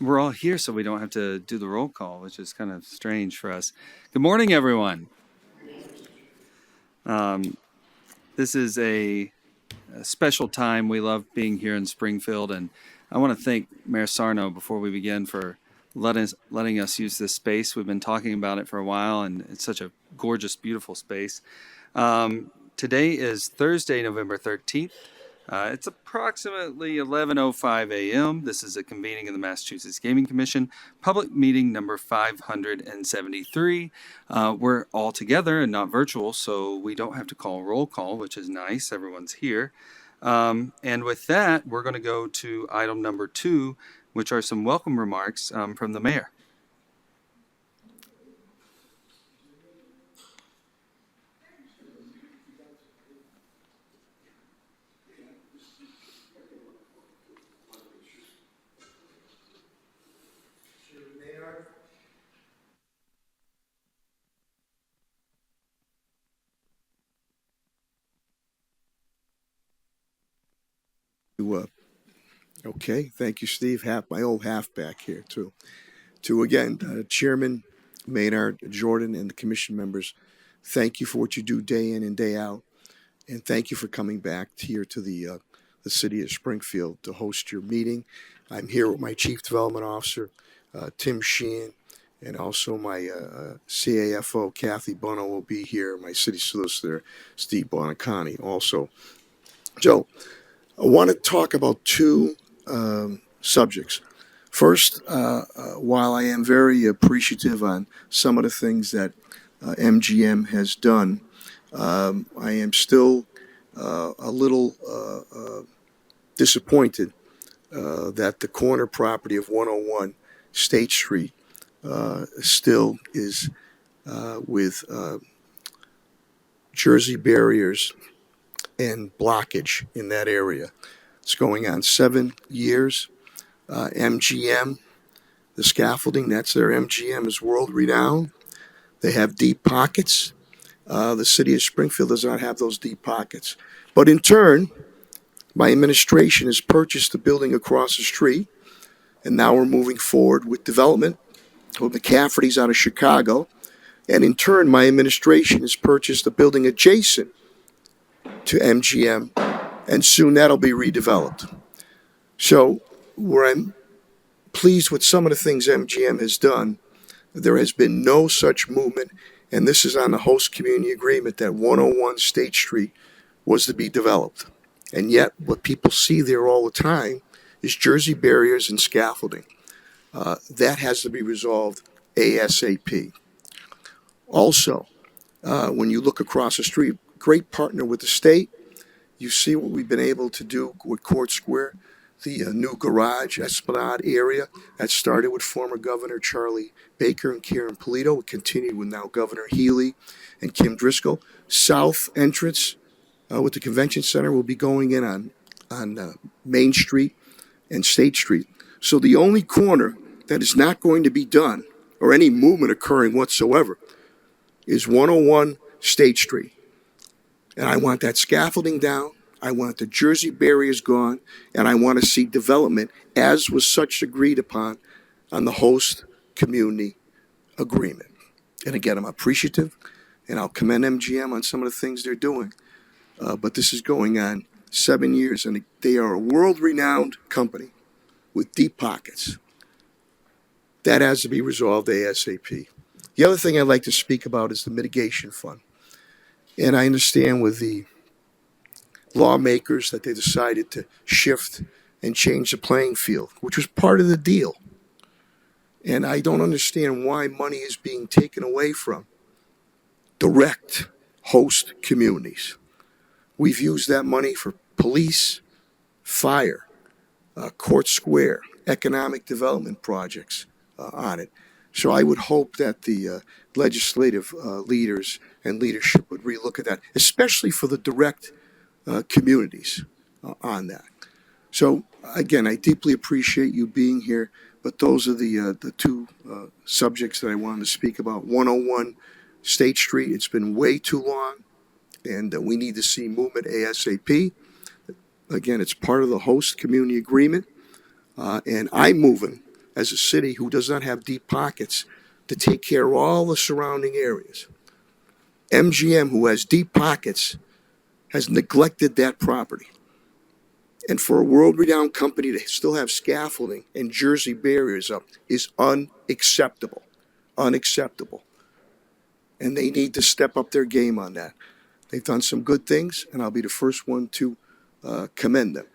We're all here, so we don't have to do the roll call, which is kind of strange for us. Good morning, everyone. This is a special time. We love being here in Springfield, and I want to thank Mayor Sarno before we begin for letting us use this space. We've been talking about it for a while, and it's such a gorgeous, beautiful space. Today is Thursday, November 13th. It's approximately 11:05 a.m. This is a convening of the Massachusetts Gaming Commission, public meeting number 573. We're all together and not virtual, so we don't have to call roll call, which is nice. Everyone's here. And with that, we're going to go to item number 2, which are some welcome remarks from the mayor. Okay, thank you, Steve. My old halfback here too. To again, Chairman Maynard, Jordan, and the commission members, thank you for what you do day in and day out, and thank you for coming back here to the city of Springfield to host your meeting. I'm here with my Chief Development Officer, Tim Sheehan, and also my CAFO, Kathy Bono, will be here. My City Solicitor, Steve Bonaconti, also. So, I want to talk about two subjects. First, while I am very appreciative on some of the things that MGM has done, I am still a little disappointed that the corner property of 101 State Street still is with Jersey barriers and blockage in that area. It's going on 7 years. MGM, the scaffolding, that's their MGM, is world renowned. They have deep pockets. The city of Springfield does not have those deep pockets. But in turn, my administration has purchased the building across the street, and now we're moving forward with development with McCafferty's out of Chicago. And in turn, my administration has purchased a building adjacent to MGM, and soon that'll be redeveloped. So, where I'm pleased with some of the things MGM has done, there has been no such movement, and this is on the host community agreement that 101 State Street was to be developed. And yet, what people see there all the time is Jersey barriers and scaffolding. That has to be resolved ASAP. Also, when you look across the street, great partner with the state. You see what we've been able to do with Court Square, the new garage Esplanade area that started with former Governor Charlie Baker and Karen Polito. It continued with now Governor Healy and Kim Driscoll. South entrance with the convention center will be going in on Main Street and State Street. So the only corner that is not going to be done or any movement occurring whatsoever is 101 State Street. And I want that scaffolding down. I want the Jersey barriers gone. And I want to see development as was such agreed upon on the host community agreement. And again, I'm appreciative and I'll commend MGM on some of the things they're doing. But this is going on 7 years and they are a world-renowned company with deep pockets. That has to be resolved ASAP. The other thing I'd like to speak about is the mitigation fund. And I understand with the lawmakers that they decided to shift and change the playing field, which was part of the deal. And I don't understand why money is being taken away from direct host communities. We've used that money for police, fire, Court Square, economic development projects on it. So I would hope that the legislative leaders and leadership would relook at that, especially for the direct communities on that. So again, I deeply appreciate you being here, but those are the two subjects that I wanted to speak about. 101 State Street, it's been way too long, and we need to see movement ASAP. Again, it's part of the host community agreement, and I'm moving as a city who does not have deep pockets to take care of all the surrounding areas. MGM, who has deep pockets, has neglected that property. And for a world-renowned company to still have scaffolding and Jersey barriers up is unacceptable. Unacceptable. And they need to step up their game on that. They've done some good things, and I'll be the first one to commend them.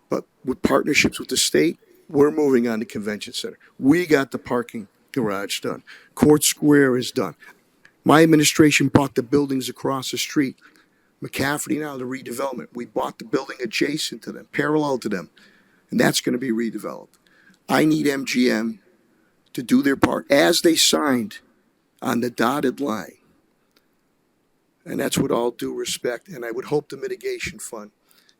But with partnerships with the state, we're moving on to Convention Center. We got the parking garage done. Court Square is done. My administration bought the buildings across the street. McCafferty now, the redevelopment. We bought the building adjacent to them, parallel to them, and that's going to be redeveloped. I need MGM to do their part as they signed on the dotted line. And that's with all due respect. And I would hope the mitigation fund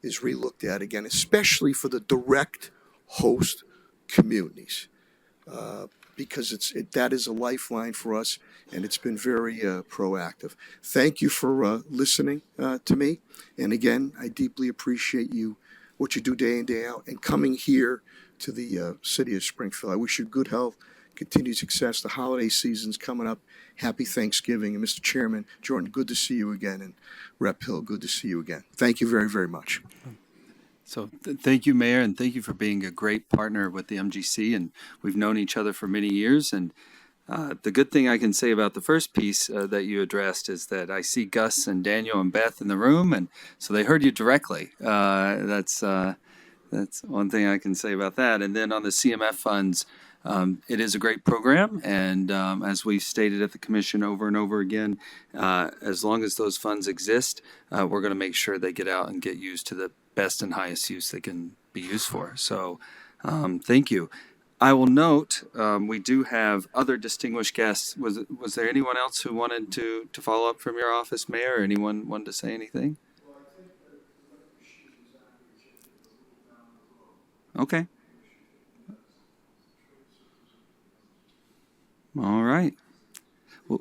is relooked at again, especially for the direct host communities. Because that is a lifeline for us, and it's been very proactive. Thank you for listening to me. And again, I deeply appreciate what you do day in, day out, and coming here to the city of Springfield. I wish you good health, continued success. The holiday season's coming up. Happy Thanksgiving. And Mr. Chairman, Jordan, good to see you again. And Rep. Hill, good to see you again. Thank you very, very much. So thank you, Mayor, and thank you for being a great partner with the MGC. And we've known each other for many years. And the good thing I can say about the first piece that you addressed is that I see Gus and Daniel and Beth in the room, and so they heard you directly. That's one thing I can say about that. And then on the CMF funds, it is a great program, and as we've stated at the commission over and over again, as long as those funds exist, we're going to make sure they get out and get used to the best and highest use they can be used for. So thank you. I will note we do have other distinguished guests. Was there anyone else who wanted to follow up from your office, Mayor, or anyone wanted to say anything? Okay. All right. Well,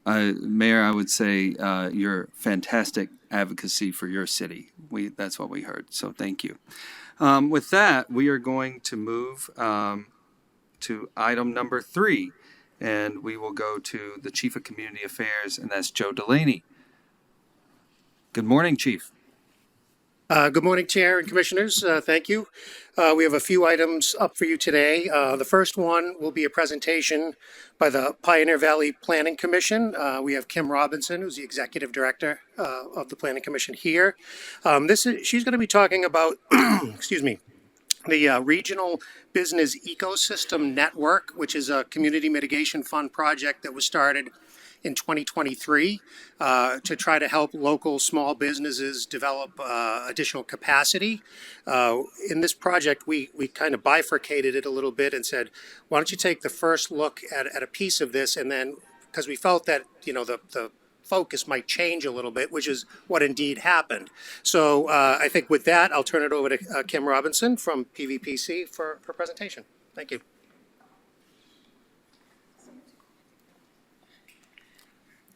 Mayor, I would say your fantastic advocacy for your city. That's what we heard. So thank you. With that, we are going to move to item number 3, and we will go to the Chief of Community Affairs, and that's Joe Delaney. Good morning, Chief. Good morning, Chair and Commissioners. Thank you. We have a few items up for you today. The first one will be a presentation by the Pioneer Valley Planning Commission. We have Kim Robinson, who's the Executive Director of the Planning Commission here. She's going to be talking about, excuse me, the Regional Business Ecosystem Network, which is a community mitigation fund project that was started in 2023 to try to help local small businesses develop additional capacity. In this project, we kind of bifurcated it a little bit and said, why don't you take the first look at a piece of this, and then, because we felt that, the focus might change a little bit, which is what indeed happened. So I think with that, I'll turn it over to Kim Robinson from PVPC for her presentation. Thank you.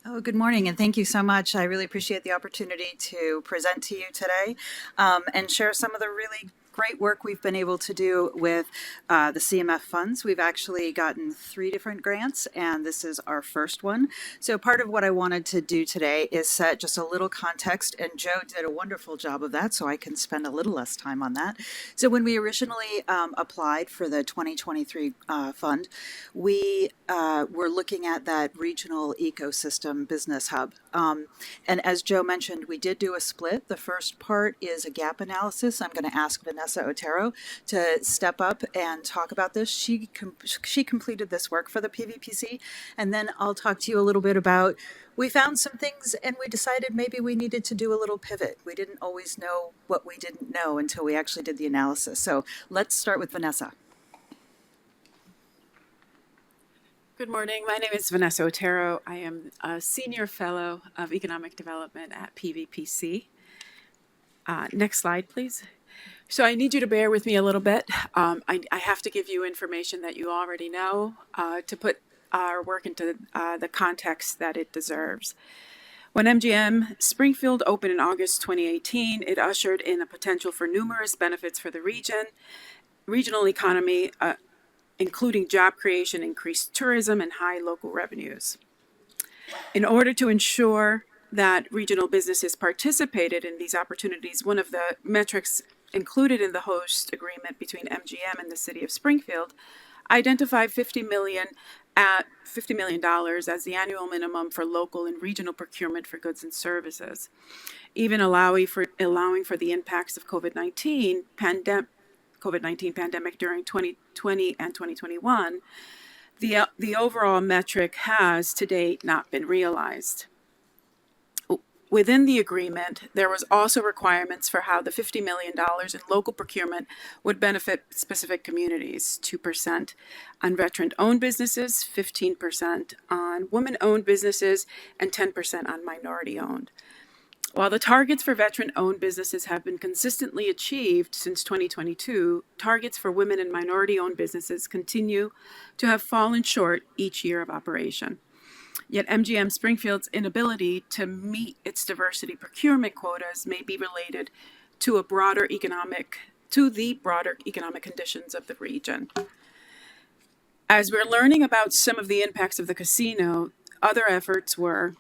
Oh, good morning, and thank you so much. I really appreciate the opportunity to present to you today and share some of the really great work we've been able to do with the CMF funds. We've actually gotten 3 different grants, and this is our first one. So part of what I wanted to do today is set just a little context, and Joe did a wonderful job of that, so I can spend a little less time on that. So when we originally applied for the 2023 fund, we were looking at that regional ecosystem business hub. And as Joe mentioned, we did do a split. The first part is a gap analysis. I'm going to ask Vanessa Otero to step up and talk about this. She completed this work for the PVPC, and then I'll talk to you a little bit about, we found some things and we decided maybe we needed to do a little pivot. We didn't always know what we didn't know until we actually did the analysis. So let's start with Vanessa. Good morning. My name is Vanessa Otero. I am a Senior Fellow of Economic Development at PVPC. Next slide, please. So I need you to bear with me a little bit. I have to give you information that you already know to put our work into the context that it deserves. When MGM Springfield opened in August 2018, it ushered in a potential for numerous benefits for the region, regional economy, including job creation, increased tourism, and high local revenues. In order to ensure that regional businesses participated in these opportunities, one of the metrics included in the host agreement between MGM and the city of Springfield identified $50 million as the annual minimum for local and regional procurement for goods and services. Even allowing for the impacts of COVID-19 pandemic during 2020 and 2021, the overall metric has to date not been realized. Within the agreement, there was also requirements for how the $50 million in local procurement would benefit specific communities: 2% on veteran-owned businesses, 15% on women-owned businesses, and 10% on minority-owned. While the targets for veteran-owned businesses have been consistently achieved since 2022, targets for women and minority-owned businesses continue to have fallen short each year of operation. Yet MGM Springfield's inability to meet its diversity procurement quotas may be related to the broader economic conditions of the region. As we're learning about some of the impacts of the casino, other efforts were: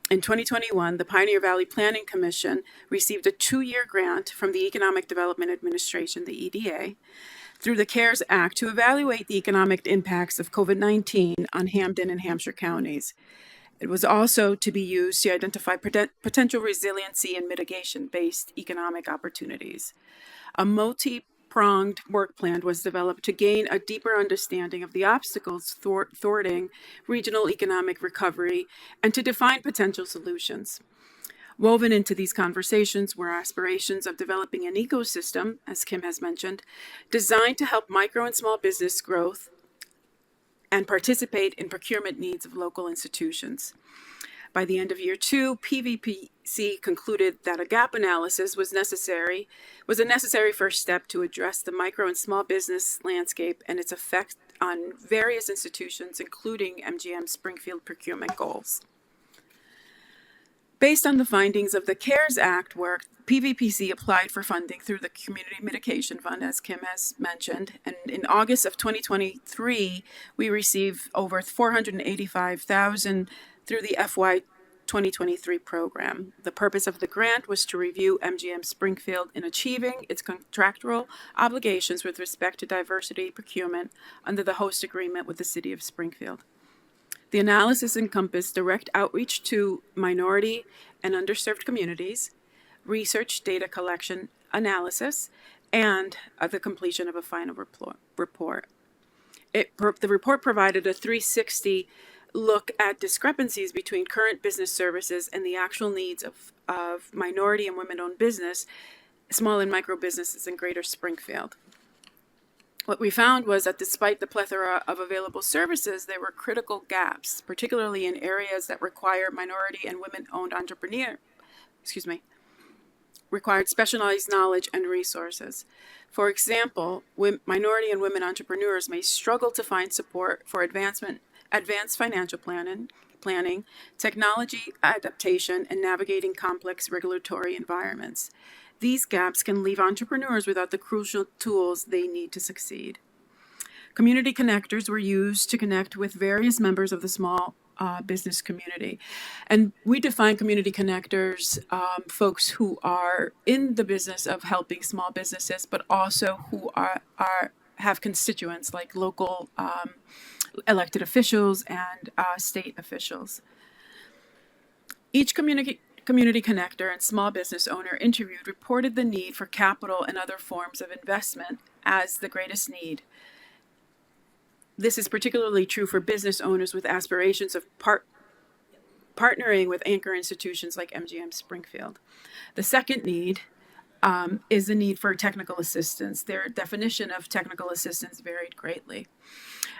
in 2021, the Pioneer Valley Planning Commission received a 2-year grant from the Economic Development Administration, the EDA, through the CARES Act to evaluate the economic impacts of COVID-19 on Hampden and Hampshire counties. It was also to be used to identify potential resiliency and mitigation-based economic opportunities. A multi-pronged work plan was developed to gain a deeper understanding of the obstacles thwarting regional economic recovery and to define potential solutions. Woven into these conversations were aspirations of developing an ecosystem, as Kim has mentioned, designed to help micro and small business growth and participate in procurement needs of local institutions. By the end of year 2, PVPC concluded that a gap analysis was a necessary first step to address the micro and small business landscape and its effect on various institutions, including MGM Springfield procurement goals. Based on the findings of the CARES Act work, PVPC applied for funding through the Community Mitigation Fund, as Kim has mentioned, and in August of 2023, we received over $485,000 through the FY 2023 program. The purpose of the grant was to review MGM Springfield in achieving its contractual obligations with respect to diversity procurement under the host agreement with the City of Springfield. The analysis encompassed direct outreach to minority and underserved communities, research data collection analysis, and the completion of a final report. The report provided a 360 look at discrepancies between current business services and the actual needs of minority and women-owned business, small and micro businesses in Greater Springfield. What we found was that despite the plethora of available services, there were critical gaps, particularly in areas that require minority and women-owned required specialized knowledge and resources. For example, minority and women entrepreneurs may struggle to find support for advanced financial planning, technology adaptation, and navigating complex regulatory environments. These gaps can leave entrepreneurs without the crucial tools they need to succeed. Community connectors were used to connect with various members of the small business community. And we define community connectors, folks who are in the business of helping small businesses, but also who have constituents like local elected officials and state officials. Each community connector and small business owner interviewed reported the need for capital and other forms of investment as the greatest need. This is particularly true for business owners with aspirations of partnering with anchor institutions like MGM Springfield. The second need is the need for technical assistance. Their definition of technical assistance varied greatly.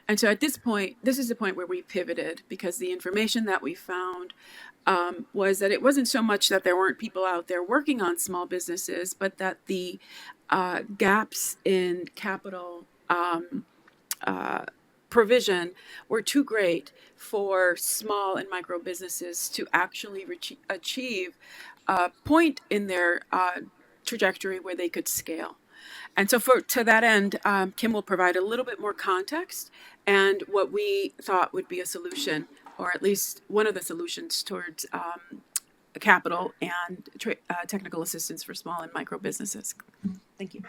And so at this point, this is the point where we pivoted, because the information that we found was that it wasn't so much that there weren't people out there working on small businesses, but that the gaps in capital provision were too great for small and micro businesses to actually achieve a point in their trajectory where they could scale. And so to that end, Kim will provide a little bit more context and what we thought would be a solution, or at least one of the solutions towards capital and technical assistance for small and micro businesses. Thank you.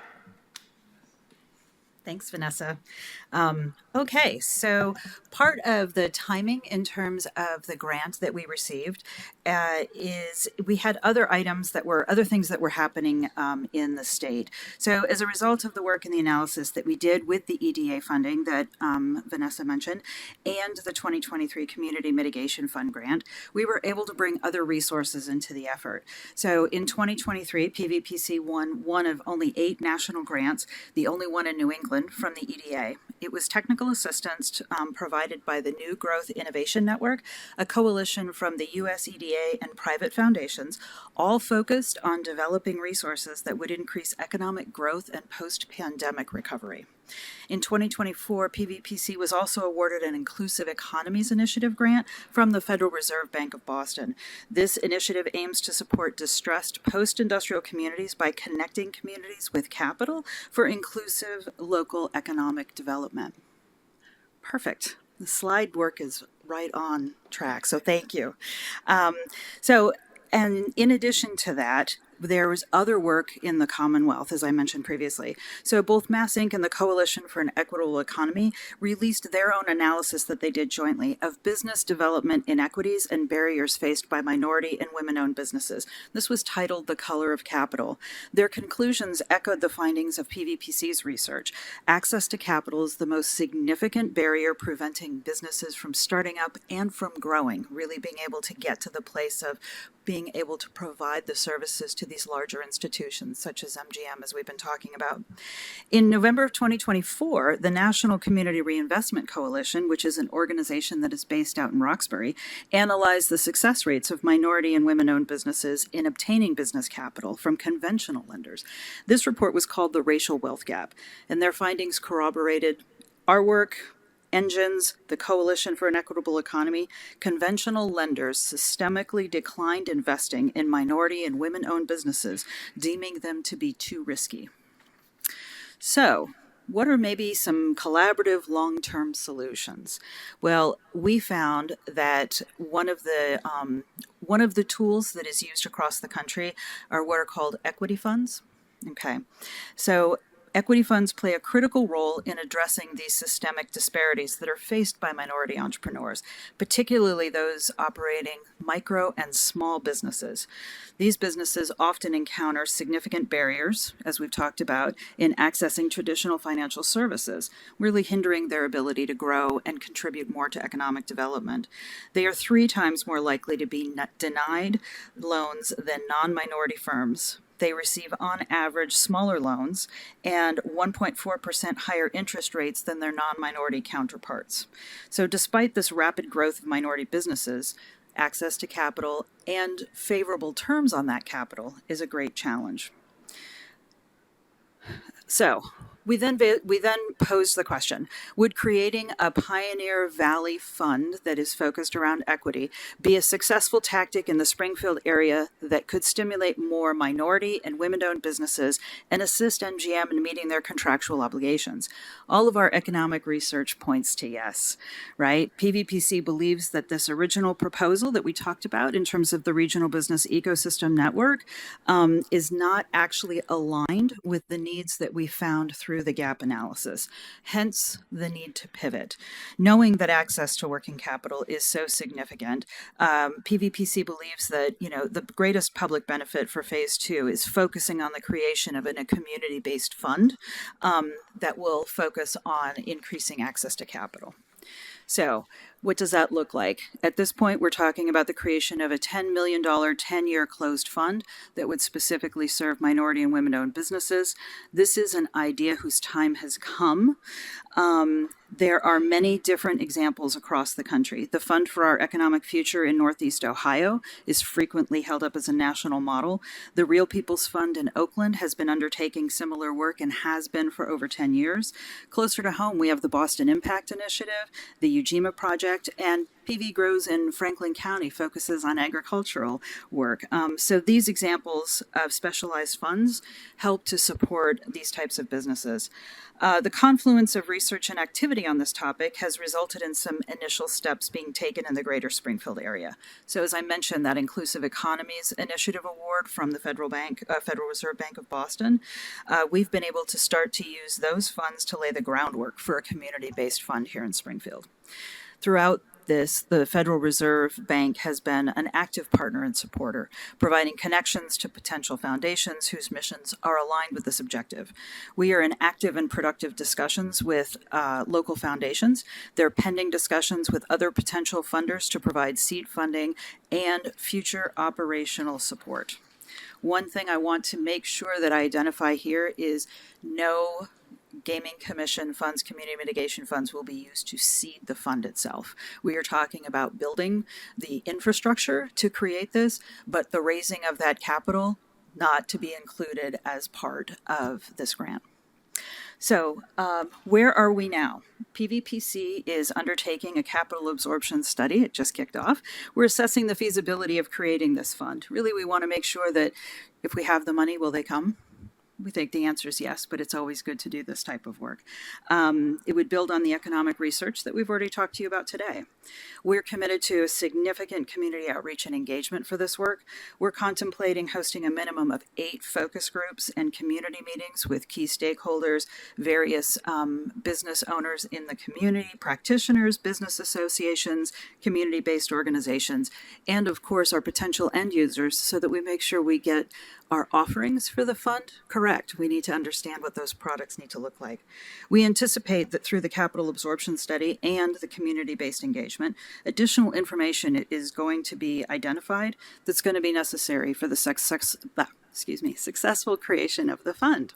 Thanks, Vanessa. Okay, so part of the timing in terms of the grant that we received is we had other things that were happening in the state. So as a result of the work and the analysis that we did with the EDA funding that Vanessa mentioned and the 2023 Community Mitigation Fund grant, we were able to bring other resources into the effort. So in 2023, PVPC won one of only 8 national grants, the only one in New England from the EDA. It was technical assistance provided by the New Growth Innovation Network, a coalition from the US EDA and private foundations, all focused on developing resources that would increase economic growth and post-pandemic recovery. In 2024, PVPC was also awarded an Inclusive Economies Initiative grant from the Federal Reserve Bank of Boston. This initiative aims to support distressed post-industrial communities by connecting communities with capital for inclusive local economic development. Perfect. The slide work is right on track, so thank you. And in addition to that, there was other work in the Commonwealth, as I mentioned previously. So both Mass Inc. and the Coalition for an Equitable Economy released their own analysis that they did jointly of business development inequities and barriers faced by minority and women-owned businesses. This was titled The Color of Capital. Their conclusions echoed the findings of PVPC's research. Access to capital is the most significant barrier preventing businesses from starting up and from growing, really being able to get to the place of being able to provide the services to these larger institutions, such as MGM, as we've been talking about. In November of 2024, the National Community Reinvestment Coalition, which is an organization that is based out in Roxbury, analyzed the success rates of minority and women-owned businesses in obtaining business capital from conventional lenders. This report was called the Racial Wealth Gap, and their findings corroborated our work, Engines, the Coalition for an Equitable Economy. Conventional lenders systemically declined investing in minority and women-owned businesses, deeming them to be too risky. So, what are maybe some collaborative long-term solutions? Well, we found that one of the tools that is used across the country are what are called equity funds. Okay, so equity funds play a critical role in addressing these systemic disparities that are faced by minority entrepreneurs, particularly those operating micro and small businesses. These businesses often encounter significant barriers, as we've talked about, in accessing traditional financial services, really hindering their ability to grow and contribute more to economic development. They are 3 times more likely to be denied loans than non-minority firms. They receive, on average, smaller loans and 1.4% higher interest rates than their non-minority counterparts. So despite this rapid growth of minority businesses, access to capital and favorable terms on that capital is a great challenge. So we then posed the question, would creating a Pioneer Valley Fund that is focused around equity be a successful tactic in the Springfield area that could stimulate more minority and women-owned businesses and assist MGM in meeting their contractual obligations? All of our economic research points to yes, right? PVPC believes that this original proposal that we talked about in terms of the regional business ecosystem network is not actually aligned with the needs that we found through the gap analysis, hence the need to pivot. Knowing that access to working capital is so significant, PVPC believes that the greatest public benefit for phase 2 is focusing on the creation of a community-based fund that will focus on increasing access to capital. So what does that look like? At this point, we're talking about the creation of a $10 million 10-year closed fund that would specifically serve minority and women-owned businesses. This is an idea whose time has come. There are many different examples across the country. The Fund for Our Economic Future in Northeast Ohio is frequently held up as a national model. The Real People's Fund in Oakland has been undertaking similar work and has been for over 10 years. Closer to home, we have the Boston Impact Initiative, the Ujima Project, project, and PV Grows in Franklin County focuses on agricultural work. So these examples of specialized funds help to support these types of businesses. The confluence of research and activity on this topic has resulted in some initial steps being taken in the greater Springfield area. So as I mentioned, that Inclusive Economies Initiative Award from the Federal Reserve Bank of Boston, we've been able to start to use those funds to lay the groundwork for a community-based fund here in Springfield. Throughout this, the Federal Reserve Bank has been an active partner and supporter, providing connections to potential foundations whose missions are aligned with this objective. We are in active and productive discussions with local foundations. There are pending discussions with other potential funders to provide seed funding and future operational support. One thing I want to make sure that I identify here is no gaming commission funds, community mitigation funds will be used to seed the fund itself. We are talking about building the infrastructure to create this, but the raising of that capital not to be included as part of this grant. So where are we now? PVPC is undertaking a capital absorption study. It just kicked off. We're assessing the feasibility of creating this fund. Really, we want to make sure that if we have the money, will they come? We think the answer is yes, but it's always good to do this type of work. It would build on the economic research that we've already talked to you about today. We're committed to a significant community outreach and engagement for this work. We're contemplating hosting a minimum of 8 focus groups and community meetings with key stakeholders, various business owners in the community, practitioners, business associations, community-based organizations, and of course our potential end users, so that we make sure we get our offerings for the fund correct. We need to understand what those products need to look like. We anticipate that through the capital absorption study and the community-based engagement, additional information is going to be identified that's going to be necessary for the successful creation of the fund.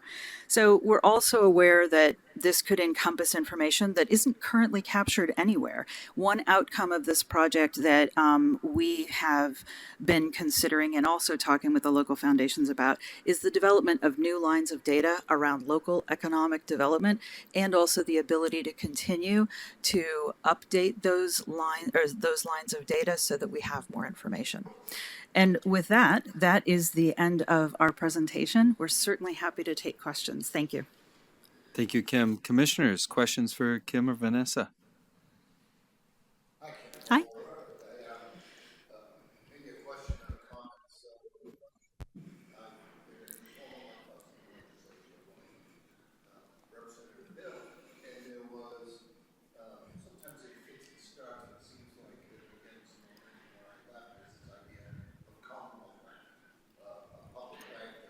So we're also aware that this could encompass information that isn't currently captured anywhere. One outcome of this project that we have been considering and also talking with the local foundations about is the development of new lines of data around local economic development, and also the ability to continue to update those lines of data so that we have more information. And with that, that is the end of our presentation. We're certainly happy to take questions. Thank you. Thank you, Kim. Commissioners, questions for Kim or Vanessa? Hi.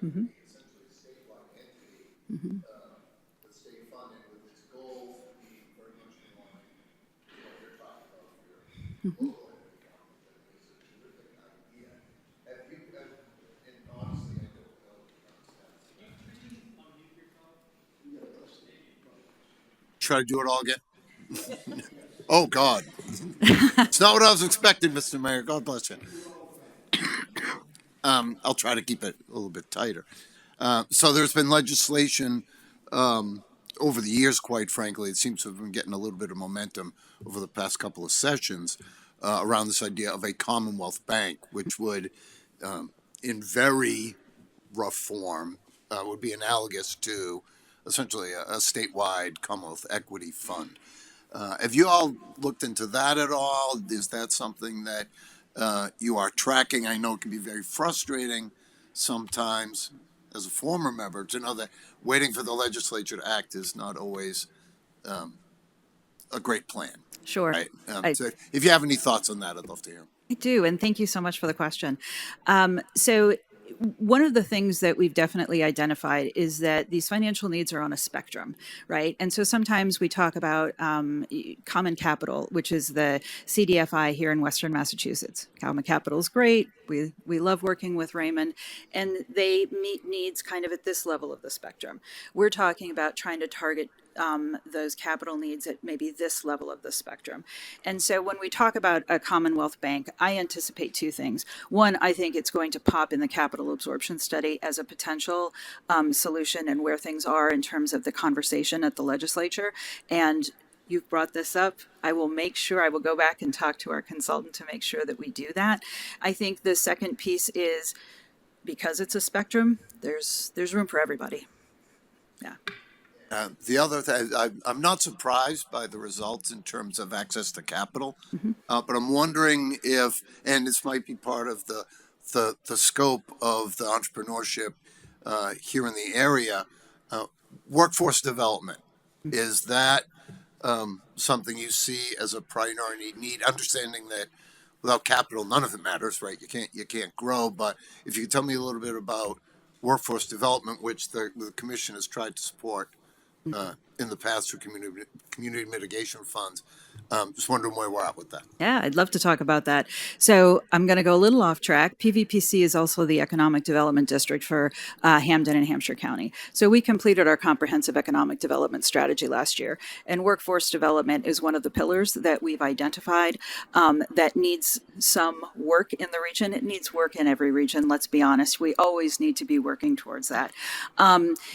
Mm-hmm. Mm-hmm. Mm-hmm. Try to do it all again. Oh, God. It's not what I was expecting, Mr. Mayor. God bless you. I'll try to keep it a little bit tighter. So there's been legislation over the years, quite frankly. It seems to have been getting a little bit of momentum over the past couple of sessions around this idea of a Commonwealth Bank, which would, in very rough form, would be analogous to essentially a statewide Commonwealth Equity Fund. Have you all looked into that at all? Is that something that you are tracking? I know it can be very frustrating sometimes as a former member to know that waiting for the legislature to act is not always a great plan. Sure. Right? So if you have any thoughts on that, I'd love to hear them. I do, and thank you so much for the question. So one of the things that we've definitely identified is that these financial needs are on a spectrum, right? And so sometimes we talk about Common Capital, which is the CDFI here in Western Massachusetts. Common Capital is great. We love working with Raymond, and they meet needs kind of at this level of the spectrum. We're talking about trying to target those capital needs at maybe this level of the spectrum. And so when we talk about a Commonwealth Bank, I anticipate 2 things. One, I think it's going to pop in the capital absorption study as a potential solution and where things are in terms of the conversation at the legislature. And you've brought this up. I will make sure I will go back and talk to our consultant to make sure that we do that. I think the second piece is because it's a spectrum, there's room for everybody. Yeah. The other thing, I'm not surprised by the results in terms of access to capital, but I'm wondering if, and this might be part of the scope of the entrepreneurship here in the area, workforce development. Is that something you see as a priority need? Understanding that without capital, none of it matters, right? You can't grow. But if you could tell me a little bit about workforce development, which the commission has tried to support in the past through community mitigation funds. Just wondering where we're at with that. Yeah, I'd love to talk about that. So I'm going to go a little off track. PVPC is also the economic development district for Hampden and Hampshire County. So we completed our comprehensive economic development strategy last year, and workforce development is one of the pillars that we've identified that needs some work in the region. It needs work in every region. Let's be honest. We always need to be working towards that.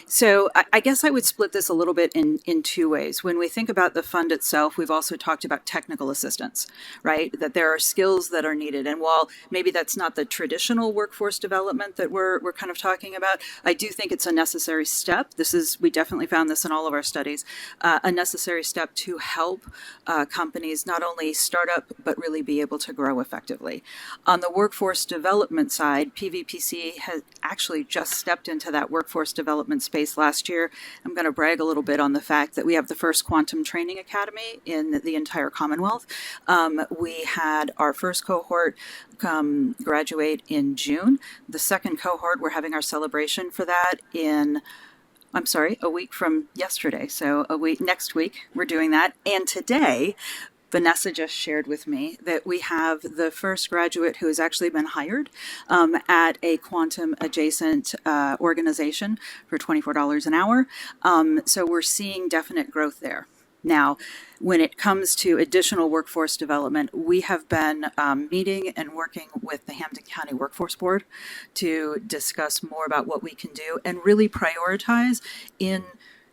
So I guess I would split this a little bit in two ways. When we think about the fund itself, we've also talked about technical assistance, right? That there are skills that are needed. And while maybe that's not the traditional workforce development that we're kind of talking about, I do think it's a necessary step. We definitely found this in all of our studies, a necessary step to help companies not only start up, but really be able to grow effectively. On the workforce development side, PVPC has actually just stepped into that workforce development space last year. I'm going to brag a little bit on the fact that we have the first quantum training academy in the entire Commonwealth. We had our first cohort graduate in June. The second cohort, we're having our celebration for that a week from yesterday. So next week, we're doing that. And today, Vanessa just shared with me that we have the first graduate who has actually been hired at a quantum adjacent organization for $24 an hour. So we're seeing definite growth there. Now, when it comes to additional workforce development, we have been meeting and working with the Hampden County Workforce Board to discuss more about what we can do and really prioritize in,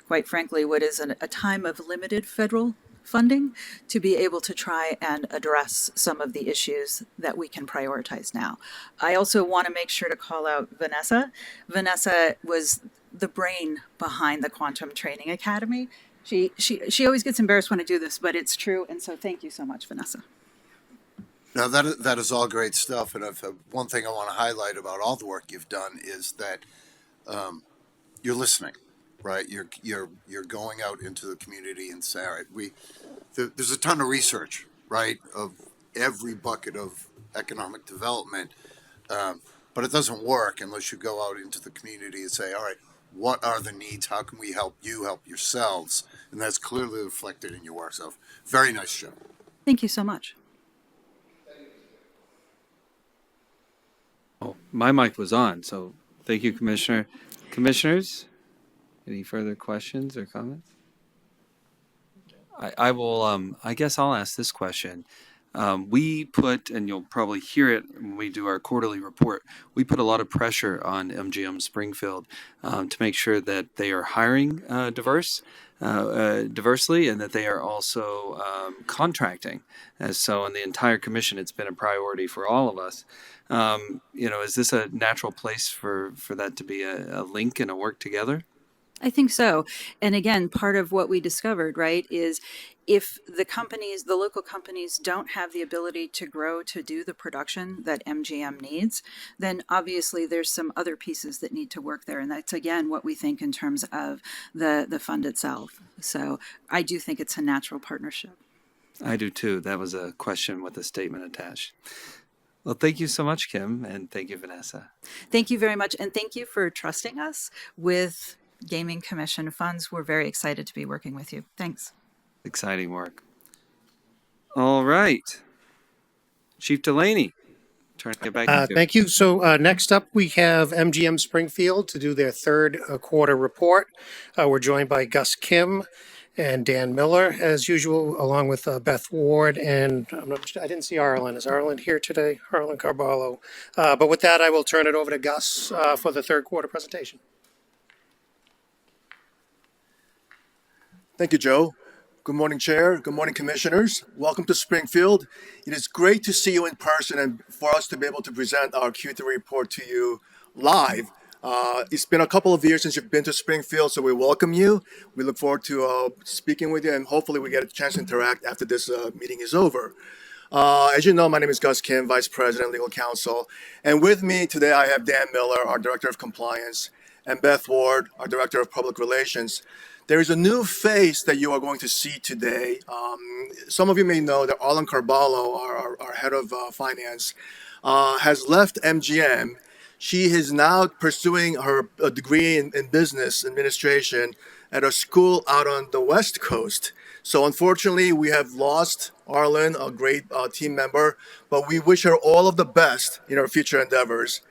quite frankly, what is a time of limited federal funding to be able to try and address some of the issues that we can prioritize now. I also want to make sure to call out Vanessa. Vanessa was the brain behind the Quantum Training Academy. She always gets embarrassed when I do this, but it's true. And so thank you so much, Vanessa. Now that is all great stuff. And one thing I want to highlight about all the work you've done is that you're listening, right? You're going out into the community and saying, all right, there's a ton of research, right, of every bucket of economic development, but it doesn't work unless you go out into the community and say, all right, what are the needs? How can we help you help yourselves? And that's clearly reflected in your work. So very nice job. Thank you so much. Oh, my mic was on, so thank you, Commissioner. Commissioners, any further questions or comments? I will, I guess I'll ask this question. We put, and you'll probably hear it when we do our quarterly report, we put a lot of pressure on MGM Springfield to make sure that they are hiring diversely and that they are also contracting. As so in the entire commission, it's been a priority for all of us. Is this a natural place for that to be a link and a work together? I think so. And again, part of what we discovered, right, is if the local companies don't have the ability to grow to do the production that MGM needs, then obviously there's some other pieces that need to work there. And that's, again, what we think in terms of the fund itself. So I do think it's a natural partnership. I do too. That was a question with a statement attached. Well, thank you so much, Kim, and thank you, Vanessa. Thank you very much. And thank you for trusting us with Gaming Commission funds. We're very excited to be working with you. Thanks. Exciting work. All right. Chief Delaney, turning it back to you. Thank you. So next up, we have MGM Springfield to do their third quarter report. We're joined by Gus Kim and Dan Miller, as usual, along with Beth Ward. And I didn't see Arlen. Is Arlen here today? Arlen Carballo. But with that, I will turn it over to Gus for the third quarter presentation. Thank you, Joe. Good morning, Chair. Good morning, Commissioners. Welcome to Springfield. It is great to see you in person and for us to be able to present our Q3 report to you live. It's been a couple of years since you've been to Springfield, so we welcome you. We look forward to speaking with you, and hopefully we get a chance to interact after this meeting is over. As you know, my name is Gus Kim, Vice President, Legal Counsel. And with me today, I have Dan Miller, our Director of Compliance, and Beth Ward, our Director of Public Relations. There is a new face that you are going to see today. Some of you may know that Arlen Carballo, our Head of Finance, has left MGM. She is now pursuing her degree in business administration at a school out on the West Coast. So unfortunately, we have lost Arlen, a great team member, but we wish her all of the best in her future endeavors.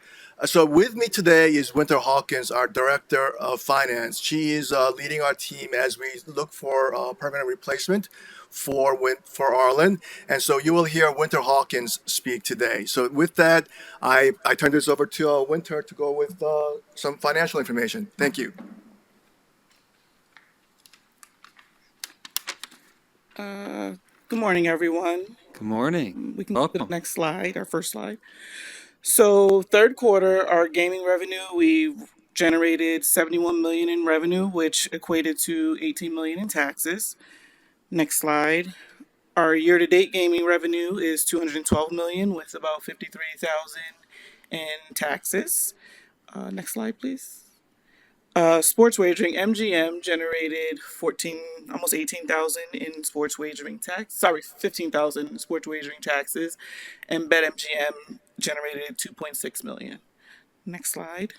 So with me today is Winter Hawkins, our Director of Finance. She is leading our team as we look for a permanent replacement for Arlen. And so you will hear Winter Hawkins speak today. So with that, I turn this over to Winter to go with some financial information. Thank you. Good morning, everyone. Good morning. We can go to the Welcome. next slide, our first slide. So third quarter, our gaming revenue, we generated 71 million in revenue, which equated to 18 million in taxes. Next slide. Our year-to-date gaming revenue is 212 million with about 53,000 in taxes. Next slide, please. Sports wagering, MGM generated almost 18,000 in sports wagering tax. 15,000 in sports wagering taxes, and BetMGM generated 2.6 million. Next slide.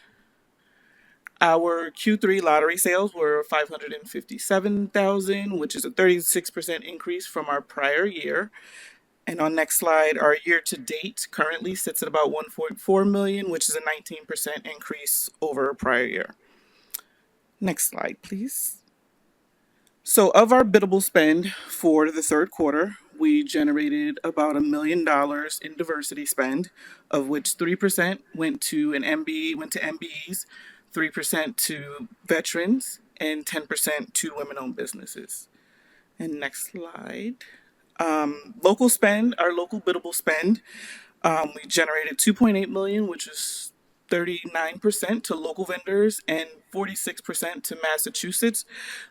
Our Q3 lottery sales were 557,000, which is a 36% increase from our prior year. And on next slide, our year-to-date currently sits at about 1.4 million, which is a 19% increase over our prior year. Next slide, please. So of our biddable spend for the third quarter, we generated about $1 million in diversity spend, of which 3% went to MBEs, 3% to veterans, and 10% to women-owned businesses. And next slide. Local spend, our local biddable spend, we generated 2.8 million, which is 39% to local vendors and 46% to Massachusetts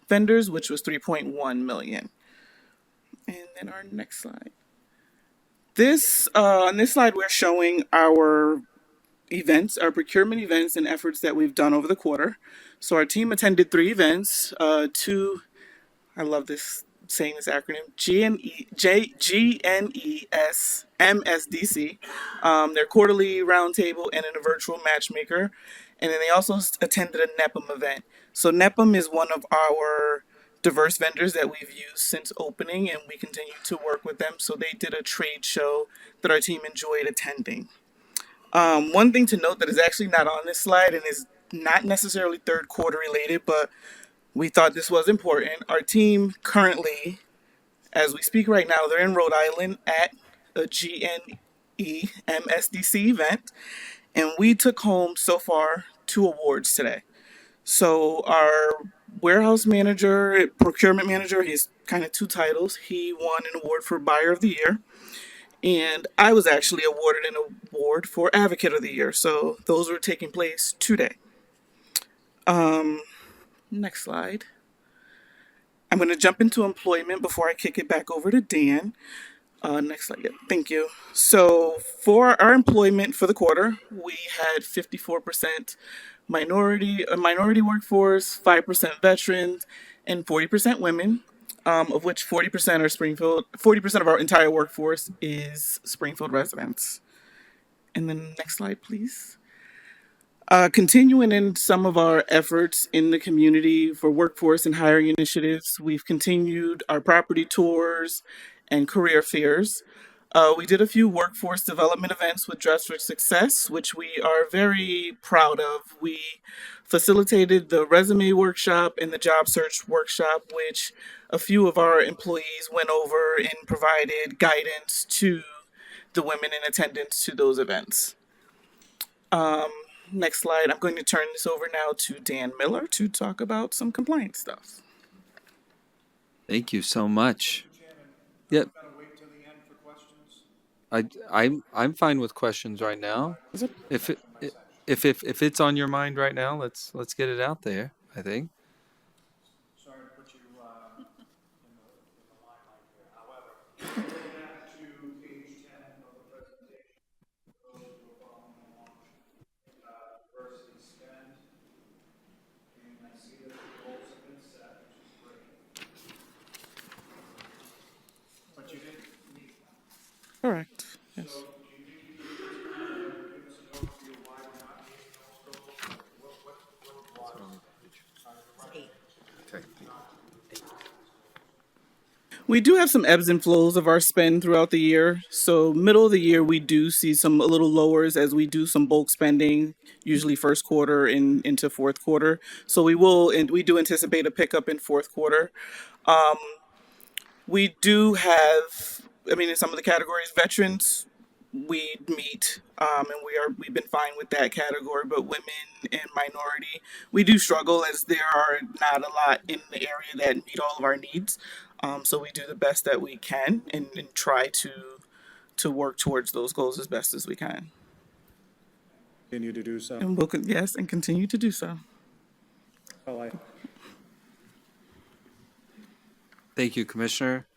vendors, which was 3.1 million. And then our next slide. On this slide, we're showing our events, our procurement events and efforts that we've done over the quarter. So our team attended 3 events, I love saying this acronym, GNES MSDC, their quarterly roundtable, and in a virtual matchmaker. And then they also attended a NEPM event. So NEPM is one of our diverse vendors that we've used since opening, and we continue to work with them. So they did a trade show that our team enjoyed attending. One thing to note that is actually not on this slide and is not necessarily third quarter related, but we thought this was important. Our team currently, as we speak right now, they're in Rhode Island at a GNE MSDC event, and we took home so far 2 awards today. So our warehouse manager, procurement manager, he's kind of 2 titles. He won an award for Buyer of the Year, and I was actually awarded an award for Advocate of the Year. So those were taking place today. Next slide. I'm going to jump into employment before I kick it back over to Dan. Next slide. Yeah, thank you. So for our employment for the quarter, we had 54% minority workforce, 5% veterans, and 40% women, of which 40% are Springfield. 40% of our entire workforce is Springfield residents. And then next slide, please. Continuing in some of our efforts in the community for workforce and hiring initiatives, we've continued our property tours and career fairs. We did a few workforce development events with Dress for Success, which we are very proud of. We facilitated the resume workshop and the job search workshop, which a few of our employees went over and provided guidance to the women in attendance to those events. Next slide. I'm going to turn this over now to Dan Miller to talk about some compliance stuff. Thank you so much. Yep. I'm fine with questions right now. Is it? If it, if it's on your mind right now, let's get it out there, I think. Correct. Yes. We do have some ebbs and flows of our spend throughout the year. So middle of the year, we do see some a little lowers as we do some bulk spending, usually first quarter and into fourth quarter. So and we do anticipate a pickup in fourth quarter. We do have, I mean, in some of the categories, veterans, we meet, and we've been fine with that category. But women and minority, we do struggle as there are not a lot in the area that meet all of our needs. So we do the best that we can and try to work towards those goals as best as we can. Continue to do so. And yes, and continue to do so. Well, Thank you, Commissioner.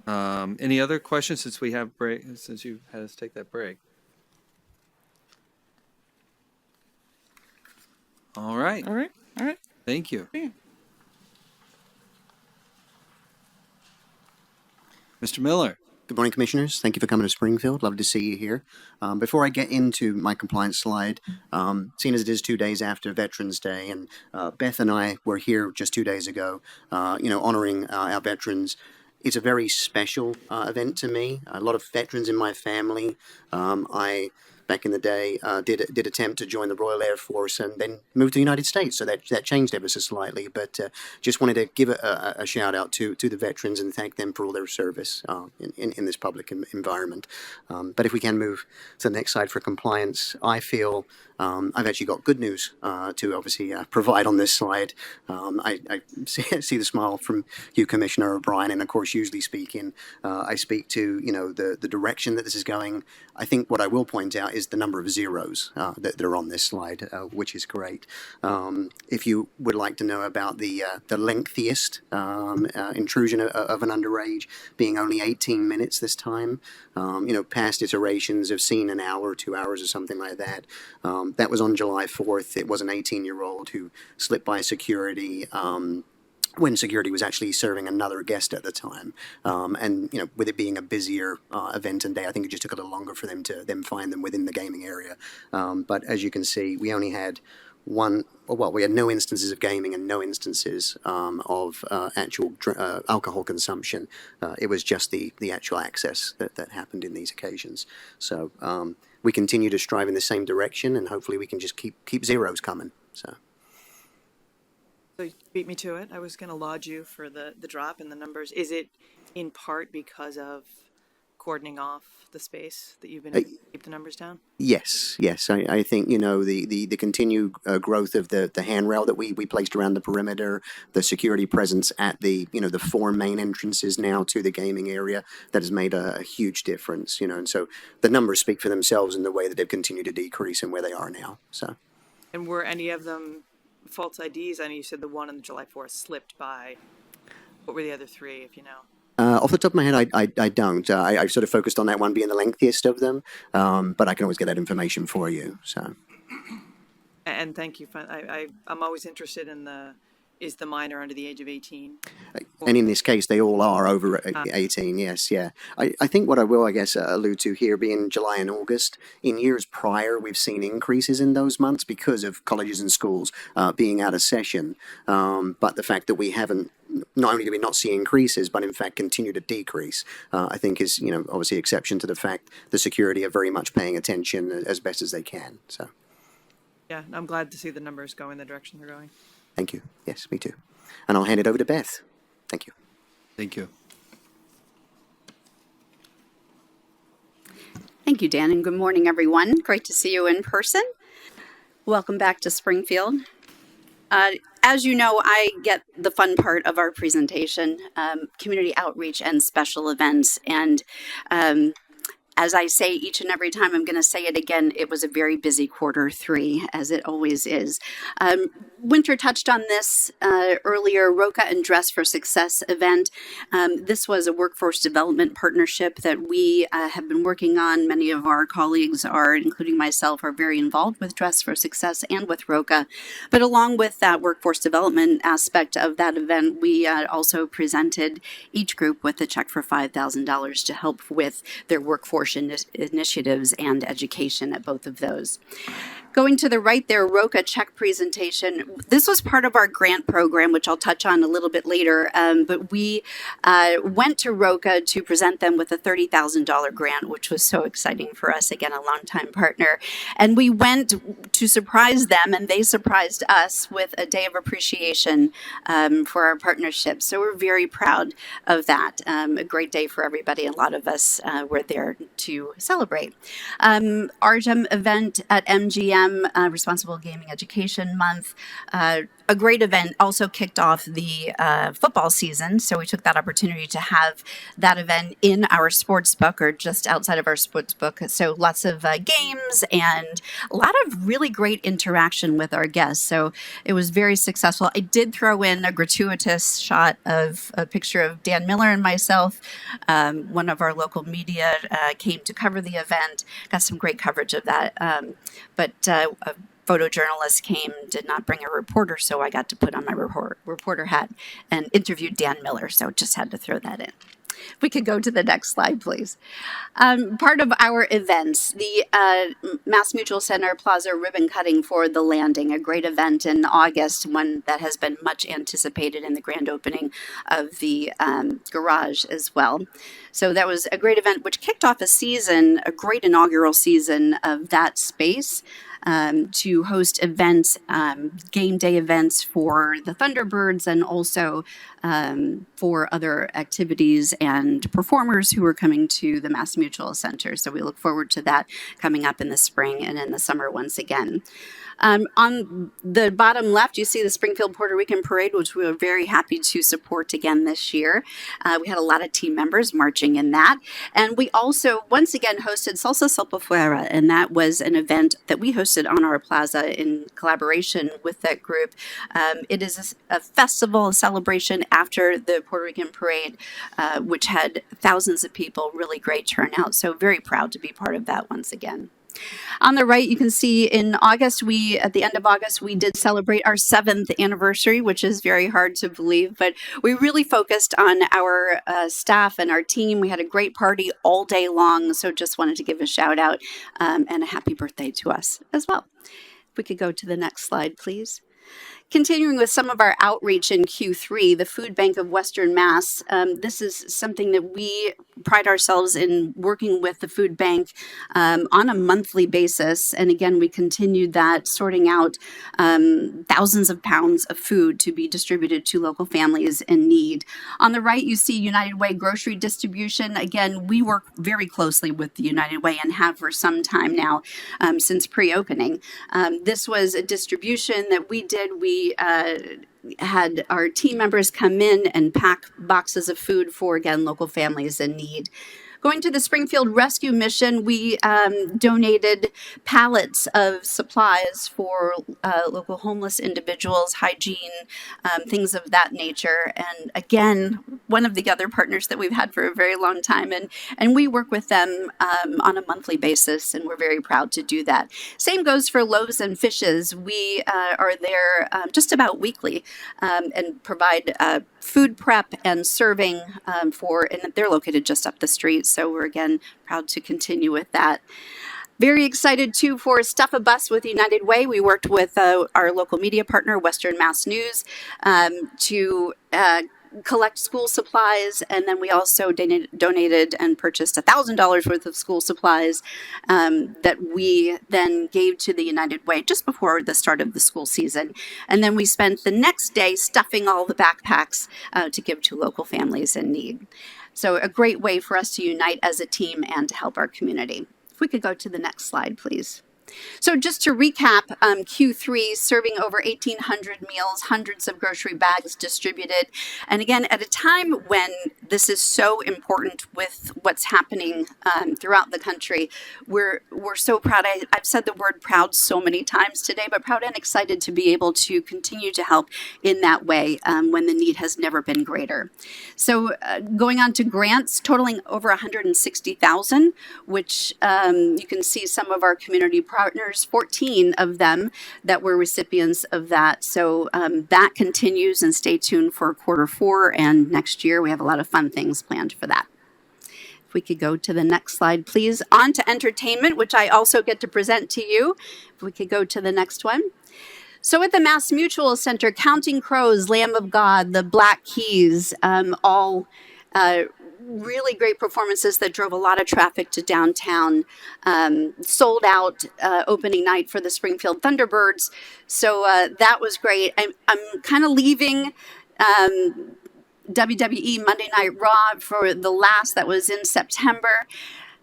Any other questions since we have break? Since you had us take that break. All right. All right. All right. Thank you, Yeah. Mr. Miller. Good morning, Commissioners. Thank you for coming to Springfield. Love to see you here. Before I get into my compliance slide, seeing as it is 2 days after Veterans Day, and Beth and I were here just 2 days ago, honoring our veterans. It's a very special event to me. A lot of veterans in my family. I back in the day did attempt to join the Royal Air Force and then moved to the United States, so that changed ever so slightly. But just wanted to give a shout out to the veterans and thank them for all their service in this public environment. But if we can move to the next slide for compliance, I feel I've actually got good news to obviously provide on this slide. I see the smile from you, Commissioner O'Brien, and of course, usually speaking, I speak to the direction that this is going. I think what I will point out is the number of zeros that are on this slide, which is great. If you would like to know about the lengthiest intrusion of an underage being only 18 minutes this time, past iterations have seen an hour, 2 hours, or something like that. That was on July 4th. It was an 18-year-old who slipped by security when security was actually serving another guest at the time. And with it being a busier event and day, I think it just took a little longer for them to find them within the gaming area. But as you can see, we only had we had no instances of gaming and no instances of actual alcohol consumption. It was just the actual access that happened in these occasions. So we continue to strive in the same direction, and hopefully we can just keep zeros coming. So you beat me to it. I was going to laud you for the drop in the numbers. Is it in part because of cordoning off the space that you've been able to keep the numbers down? Yes. I think the continued growth of the handrail that we placed around the perimeter, the security presence at the the four main entrances now to the gaming area, that has made a huge difference. And so the numbers speak for themselves in the way that they've continued to decrease and where they are now. So. And were any of them false IDs? I know you said the one on the July 4th slipped by. What were the other three, if you know? Off the top of my head, I don't. I sort of focused on that one being the lengthiest of them, but I can always get that information for you. So. And thank you. I'm always interested in is the minor under the age of 18? And in this case, they all are over 18, yes, yeah. I think what I will, allude to here being July and August, in years prior, we've seen increases in those months because of colleges and schools being out of session. But the fact that we haven't, not only do we not see increases, but in fact continue to decrease, I think is, obviously exception to the fact the security are very much paying attention as best as they can, so. Yeah, I'm glad to see the numbers go in the direction they're going. Thank you. Yes, me too. And I'll hand it over to Beth. Thank you. Thank you. Thank you, Dan, and good morning, everyone. Great to see you in person. Welcome back to Springfield. as you know, I get the fun part of our presentation, community outreach and special events. And as I say each and every time, I'm going to say it again, it was a very busy Q3, as it always is. Winter touched on this earlier, Roca and Dress for Success event. This was a workforce development partnership that we have been working on. Many of our colleagues are, including myself, are very involved with Dress for Success and with Roca. But along with that workforce development aspect of that event, we also presented each group with a check for $5,000 to help with their workforce initiatives and education at both of those. Going to the right there, Roca check presentation. This was part of our grant program, which I'll touch on a little bit later. But we went to Roca to present them with a $30,000 grant, which was so exciting for us. Again, a longtime partner. And we went to surprise them, and they surprised us with a day of appreciation for our partnership. So we're very proud of that. A great day for everybody. A lot of us were there to celebrate. RGEM event at MGM. Responsible Gaming Education Month. A great event, also kicked off the football season. So we took that opportunity to have that event in our sports book or just outside of our sports book. So lots of games and a lot of really great interaction with our guests. So it was very successful. I did throw in a gratuitous shot of a picture of Dan Miller and myself. One of our local media came to cover the event, got some great coverage of that. But a photojournalist came, did not bring a reporter, so I got to put on my reporter hat and interviewed Dan Miller, so just had to throw that in. If we could go to the next slide, please. Part of our events, the Mass Mutual Center Plaza ribbon cutting for the Landing, a great event in August, one that has been much anticipated in the grand opening of the garage as well. So that was a great event, which kicked off a season, a great inaugural season of that space. To host events, game day events for the Thunderbirds and also for other activities and performers who are coming to the Mass Mutual Center. So we look forward to that coming up in the spring and in the summer once again. On the bottom left, you see the Springfield Puerto Rican Parade, which we were very happy to support again this year. We had a lot of team members marching in that. And we also, once again, hosted Salsa Salpafuera, and that was an event that we hosted on our plaza in collaboration with that group. It is a festival, a celebration after the Puerto Rican Parade, which had thousands of people, really great turnout. So very proud to be part of that once again. On the right, you can see in August, at the end of August, we did celebrate our 7th anniversary, which is very hard to believe, but we really focused on our staff and our team. We had a great party all day long, so just wanted to give a shout out and a happy birthday to us as well. If we could go to the next slide, please. Continuing with some of our outreach in Q3, the Food Bank of Western Mass. This is something that we pride ourselves in working with the food bank on a monthly basis. And again, we continued that, sorting out thousands of pounds of food to be distributed to local families in need. On the right, you see United Way grocery distribution. Again, we work very closely with the United Way and have for some time now since pre-opening. This was a distribution that we did. We had our team members come in and pack boxes of food for, again, local families in need. Going to the Springfield Rescue Mission, we donated pallets of supplies for local homeless individuals, hygiene, things of that nature. And again, one of the other partners that we've had for a very long time. And we work with them on a monthly basis, and we're very proud to do that. Same goes for Loaves and Fishes. We are there just about weekly and provide food prep and serving and they're located just up the street. So we're again proud to continue with that. Very excited too for Stuff a Bus with United Way. We worked with our local media partner, Western Mass News, to collect school supplies, and then we also donated and purchased $1,000 worth of school supplies that we then gave to the United Way just before the start of the school season. And then we spent the next day stuffing all the backpacks to give to local families in need. So a great way for us to unite as a team and to help our community. If we could go to the next slide, please. So just to recap, Q3 serving over 1,800 meals, hundreds of grocery bags distributed. And again, at a time when this is so important with what's happening throughout the country, we're so proud. I've said the word proud so many times today, but proud and excited to be able to continue to help in that way when the need has never been greater. So going on to grants totaling over 160,000, which you can see some of our community partners, 14 of them that were recipients of that. So that continues, and stay tuned for Q4 and next year. We have a lot of fun things planned for that. If we could go to the next slide, please. On to entertainment, which I also get to present to you. If we could go to the next one. So at the Mass Mutual Center, Counting Crows, Lamb of God, the Black Keys, all really great performances that drove a lot of traffic to downtown. Sold out opening night for the Springfield Thunderbirds. So that was great. I'm kind of leaving WWE Monday Night Raw for the last, that was in September.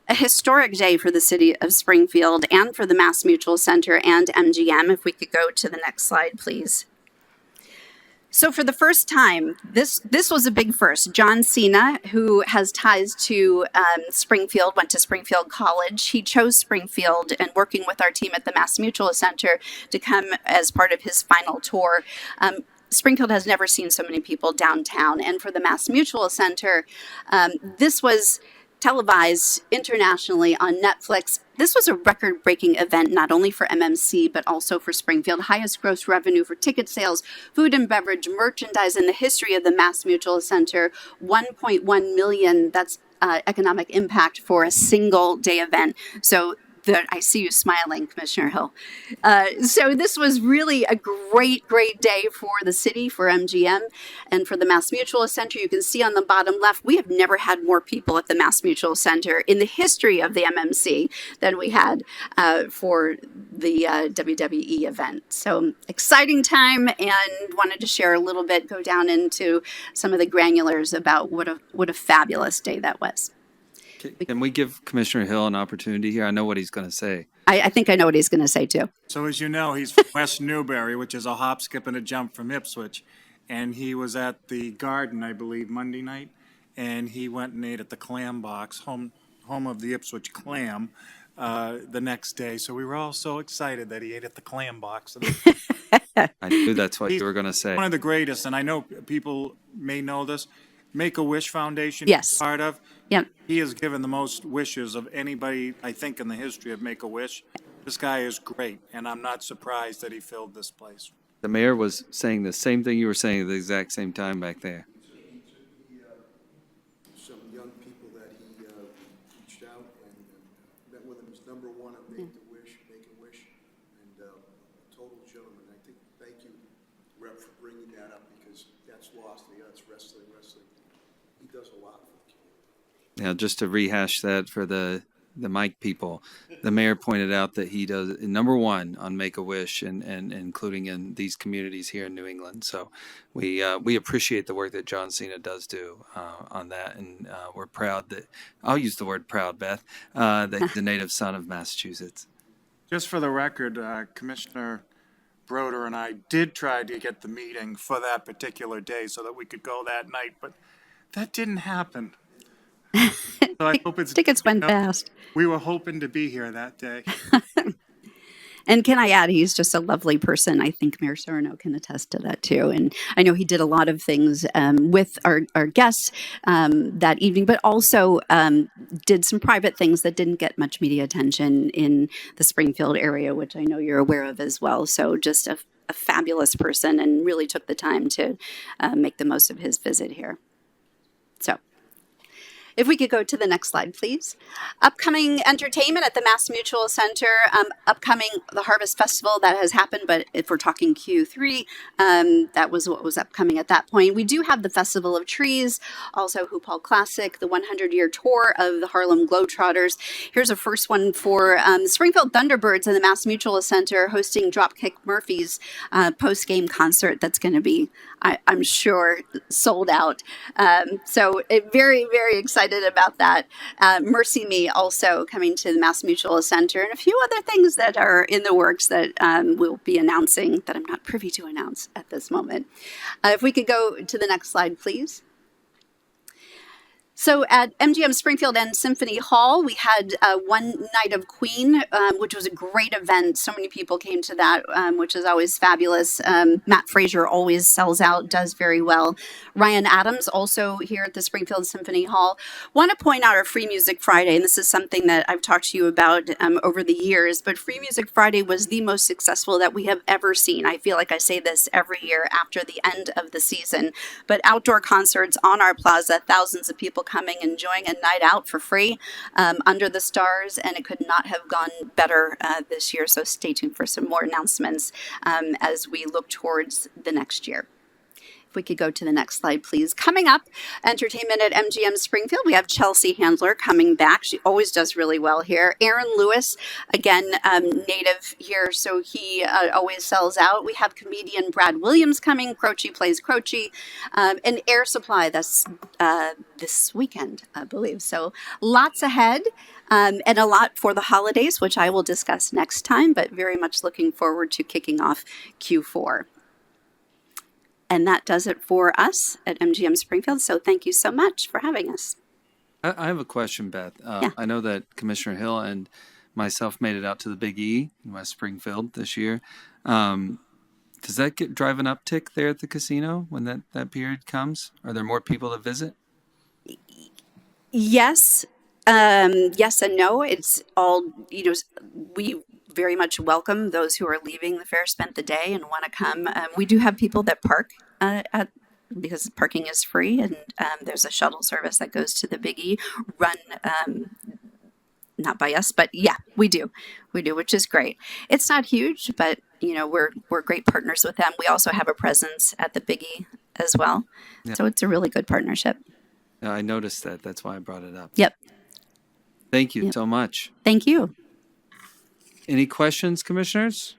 A historic day for the city of Springfield and for the Mass Mutual Center and MGM. If we could go to the next slide, please. So for the first time, this was a big first. John Cena, who has ties to Springfield, went to Springfield College. He chose Springfield, and working with our team at the Mass Mutual Center to come as part of his final tour. Springfield has never seen so many people downtown. And for the Mass Mutual Center, this was televised internationally on Netflix. This was a record-breaking event, not only for MMC, but also for Springfield. Highest gross revenue for ticket sales, food and beverage, merchandise in the history of the Mass Mutual Center. 1.1 million, that's economic impact for a single day event. So I see you smiling, Commissioner Hill. So this was really a great day for the city, for MGM, and for the Mass Mutual Center. You can see on the bottom left, we have never had more people at the Mass Mutual Center in the history of the MMC than we had for the WWE event. So exciting time, and wanted to share a little bit, go down into some of the granulars about what a fabulous day that was. Can we give Commissioner Hill an opportunity here? I know what he's going to say. I think I know what he's going to say too. So as you know, he's from West Newbury, which is a hop, skip, and a jump from Ipswich. And he was at the Garden, I believe, Monday night. And he went and ate at the Clam Box, home of the Ipswich Clam, the next day. So we were all so excited that he ate at the Clam Box. I knew that's what you were going to say. One of the greatest, and I know people may know this, Make-A-Wish Foundation, yes, part of. Yep. He has given the most wishes of anybody, I think, in the history of Make-A-Wish. This guy is great, and I'm not surprised that he filled this place. The mayor was saying the same thing you were saying at the exact same time back there. Some young people that he reached out and met with him. He's number one at Make-A-Wish, and a total gentleman. I think, thank you, Rep, for bringing that up, because that's lost. Yeah, it's wrestling. He does a lot for the community. Now, just to rehash that for the mic people, the mayor pointed out that he does number one on Make-A-Wish and including in these communities here in New England. So we appreciate the work that John Cena does do on that, and we're proud that, I'll use the word proud, Beth, that he's a native son of Massachusetts. Just for the record, Commissioner Broder and I did try to get the meeting for that particular day so that we could go that night, but that didn't happen. So I hope tickets went fast. We were hoping to be here that day. And can I add, he's just a lovely person. I think Mayor Sarno can attest to that too. And I know he did a lot of things with our guests that evening, but also did some private things that didn't get much media attention in the Springfield area, which I know you're aware of as well. So just a fabulous person, and really took the time to make the most of his visit here. So if we could go to the next slide, please. Upcoming entertainment at the Mass Mutual Center. Upcoming the Harvest Festival that has happened, but if we're talking Q3, that was what was upcoming at that point. We do have the Festival of Trees, also Hoop Hall Classic, the 100-year tour of the Harlem Globetrotters. Here's a first one for Springfield Thunderbirds and the Mass Mutual Center hosting Dropkick Murphys post-game concert. That's going to be, I'm sure, sold out. So very, very excited excited about that. Mercy Me also coming to the Mass Mutual Center, and a few other things that are in the works that we'll be announcing that I'm not privy to announce at this moment. If we could go to the next slide, please. So at MGM Springfield and Symphony Hall, we had one night of Queen, which was a great event. So many people came to that, which is always fabulous. Matt Frazier always sells out, does very well. Ryan Adams also here at the Springfield Symphony Hall. Want to point out our Free Music Friday, and this is something that I've talked to you about over the years, but Free Music Friday was the most successful that we have ever seen. I feel like I say this every year after the end of the season, but outdoor concerts on our plaza, thousands of people coming, enjoying a night out for free under the stars, and it could not have gone better this year. So stay tuned for some more announcements as we look towards the next year. If we could go to the next slide, please. Coming up, entertainment at MGM Springfield. We have Chelsea Handler coming back. She always does really well here. Aaron Lewis, again, native here, so he always sells out. We have comedian Brad Williams coming. Croce plays Croce. And Air Supply, that's this weekend, I believe. So lots ahead. And a lot for the holidays, which I will discuss next time, but very much looking forward to kicking off Q4. And that does it for us at MGM Springfield. So thank you so much for having us. I have a question, Beth. Yeah. I know that Commissioner Hill and myself made it out to the Big E in West Springfield this year. Does that drive an uptick there at the casino when that period comes? Are there more people to visit? Yes. Yes and no. It's all, we very much welcome those who are leaving the fair, spent the day, and want to come. We do have people that park because parking is free, and there's a shuttle service that goes to the Big E, run not by us, but yeah, we do, which is great. It's not huge, but we're great partners with them. We also have a presence at the Big E as well, Yeah. so it's a really good partnership. Yeah, I noticed that. That's why I brought it up. Yep. Thank you so much. Thank you. Any questions, commissioners?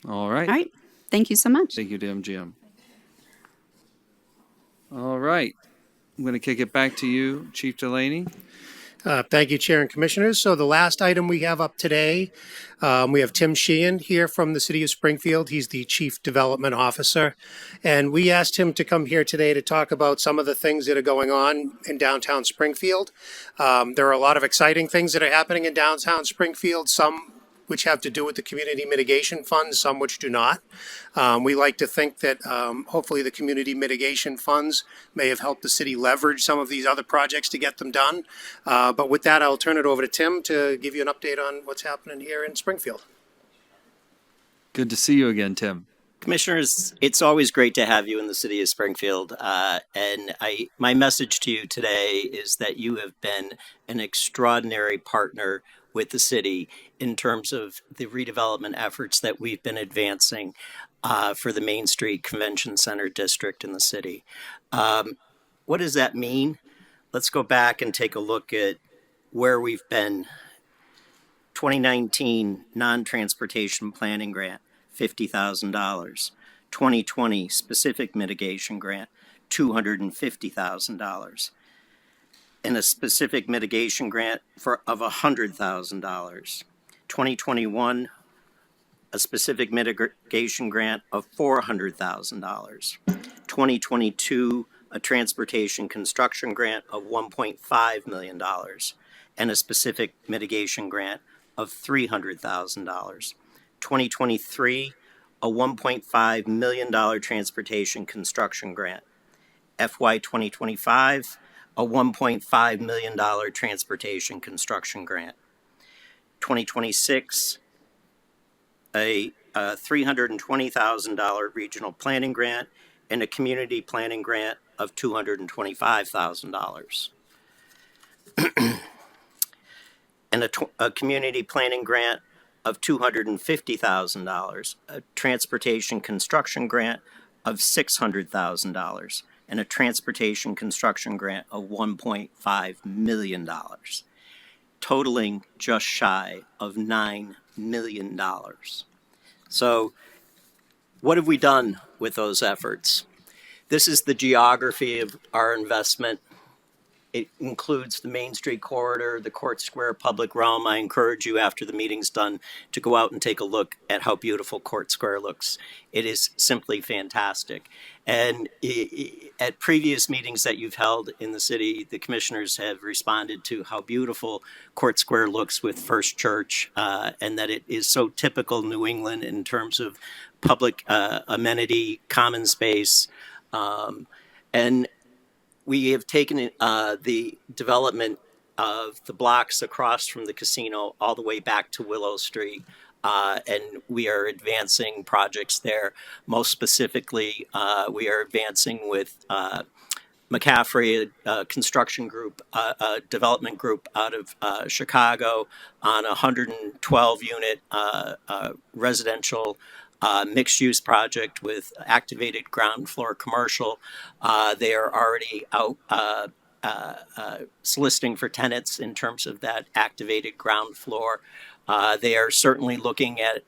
All right. All right. Thank you so much. Thank you to MGM. All right. I'm going to kick it back to you, Chief Delaney. Thank you, Chair and Commissioners. So the last item we have up today, we have Tim Sheehan here from the City of Springfield. He's the Chief Development Officer. And we asked him to come here today to talk about some of the things that are going on in downtown Springfield. There are a lot of exciting things that are happening in downtown Springfield, some which have to do with the Community Mitigation Fund, some which do not. We like to think that hopefully the Community Mitigation Funds may have helped the city leverage some of these other projects to get them done. But with that, I'll turn it over to Tim to give you an update on what's happening here in Springfield. Good to see you again, Tim. Commissioners, it's always great to have you in the city of Springfield. And my message to you today is that you have been an extraordinary partner with the city in terms of the redevelopment efforts that we've been advancing for the Main Street Convention Center district in the city. What does that mean? Let's go back and take a look at where we've been. 2019 non-transportation planning grant, $50,000. 2020 specific mitigation grant, $250,000. And a specific mitigation grant of $100,000. 2021, a specific mitigation grant of $400,000. 2022, a transportation construction grant of $1.5 million, and a specific mitigation grant of $300,000. 2023, a $1.5 million transportation construction grant. FY 2025, a $1.5 million transportation construction grant. 2026, a $320,000 regional planning grant, and a community planning grant of $225,000. And a community planning grant of $250,000, a transportation construction grant of $600,000, and a transportation construction grant of $1.5 million, totaling just shy of $9 million. So what have we done with those efforts? This is the geography of our investment. It includes the Main Street corridor, the Court Square public realm. I encourage you after the meeting's done to go out and take a look at how beautiful Court Square looks. It is simply fantastic. And at previous meetings that you've held in the city, the commissioners have responded to how beautiful Court Square looks with First Church, and that it is so typical New England in terms of public amenity, common space, and we have taken the development of the blocks across from the casino all the way back to Willow Street, and we are advancing projects there. Most specifically, we are advancing with McCaffrey, a construction group, a development group out of Chicago, on a 112 unit residential mixed-use project with activated ground floor commercial. They are already out soliciting for tenants in terms of that activated ground floor. They are certainly looking at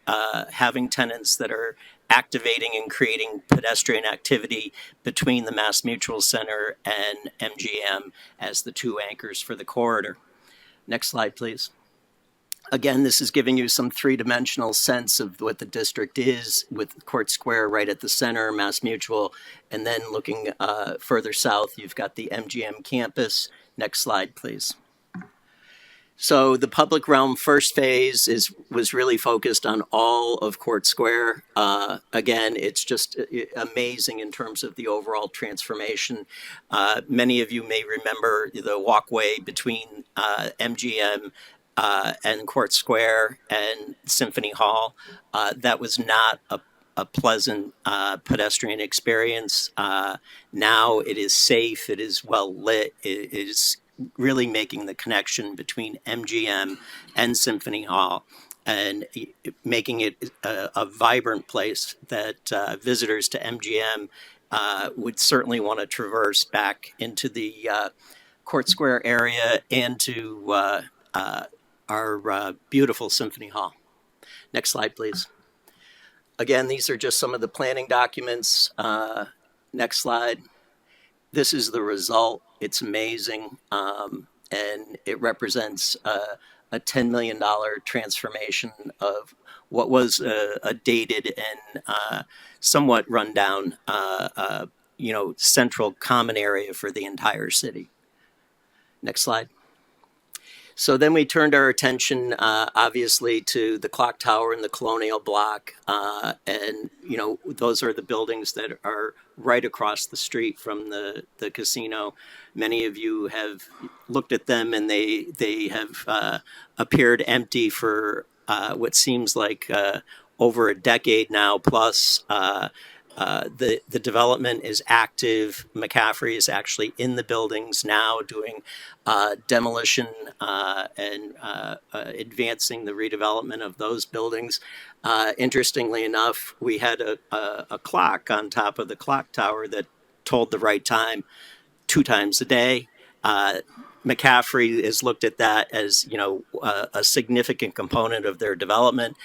having tenants that are activating and creating pedestrian activity between the Mass Mutual Center and MGM as the two anchors for the corridor. Next slide, please. Again, this is giving you some three-dimensional sense of what the district is, with Court Square right at the center, Mass Mutual, and then looking further south, you've got the MGM campus. Next slide, please. So the public realm first phase was really focused on all of Court Square. Again, it's just amazing in terms of the overall transformation. Many of you may remember the walkway between MGM and Court Square and Symphony Hall. That was not a pleasant pedestrian experience. Now it is safe, it is well lit, it is really making the connection between MGM and Symphony Hall and making it a vibrant place that visitors to MGM would certainly want to traverse back into the Court Square area and to our beautiful Symphony Hall. Next slide, please. Again, these are just some of the planning documents. Next slide. This is the result. It's amazing, and it represents a $10 million transformation of what was a dated and somewhat rundown, central common area for the entire city. Next slide. So then we turned our attention, obviously, to the clock tower and the Colonial Block, and those are the buildings that are right across the street from the casino. Many of you have looked at them, and they have appeared empty for what seems like over a decade now plus. The development is active. McCaffrey is actually in the buildings now doing demolition and advancing the redevelopment of those buildings. Interestingly enough, we had a clock on top of the clock tower that told the right time 2 times a day. McCaffrey has looked at that as, a significant component of their development.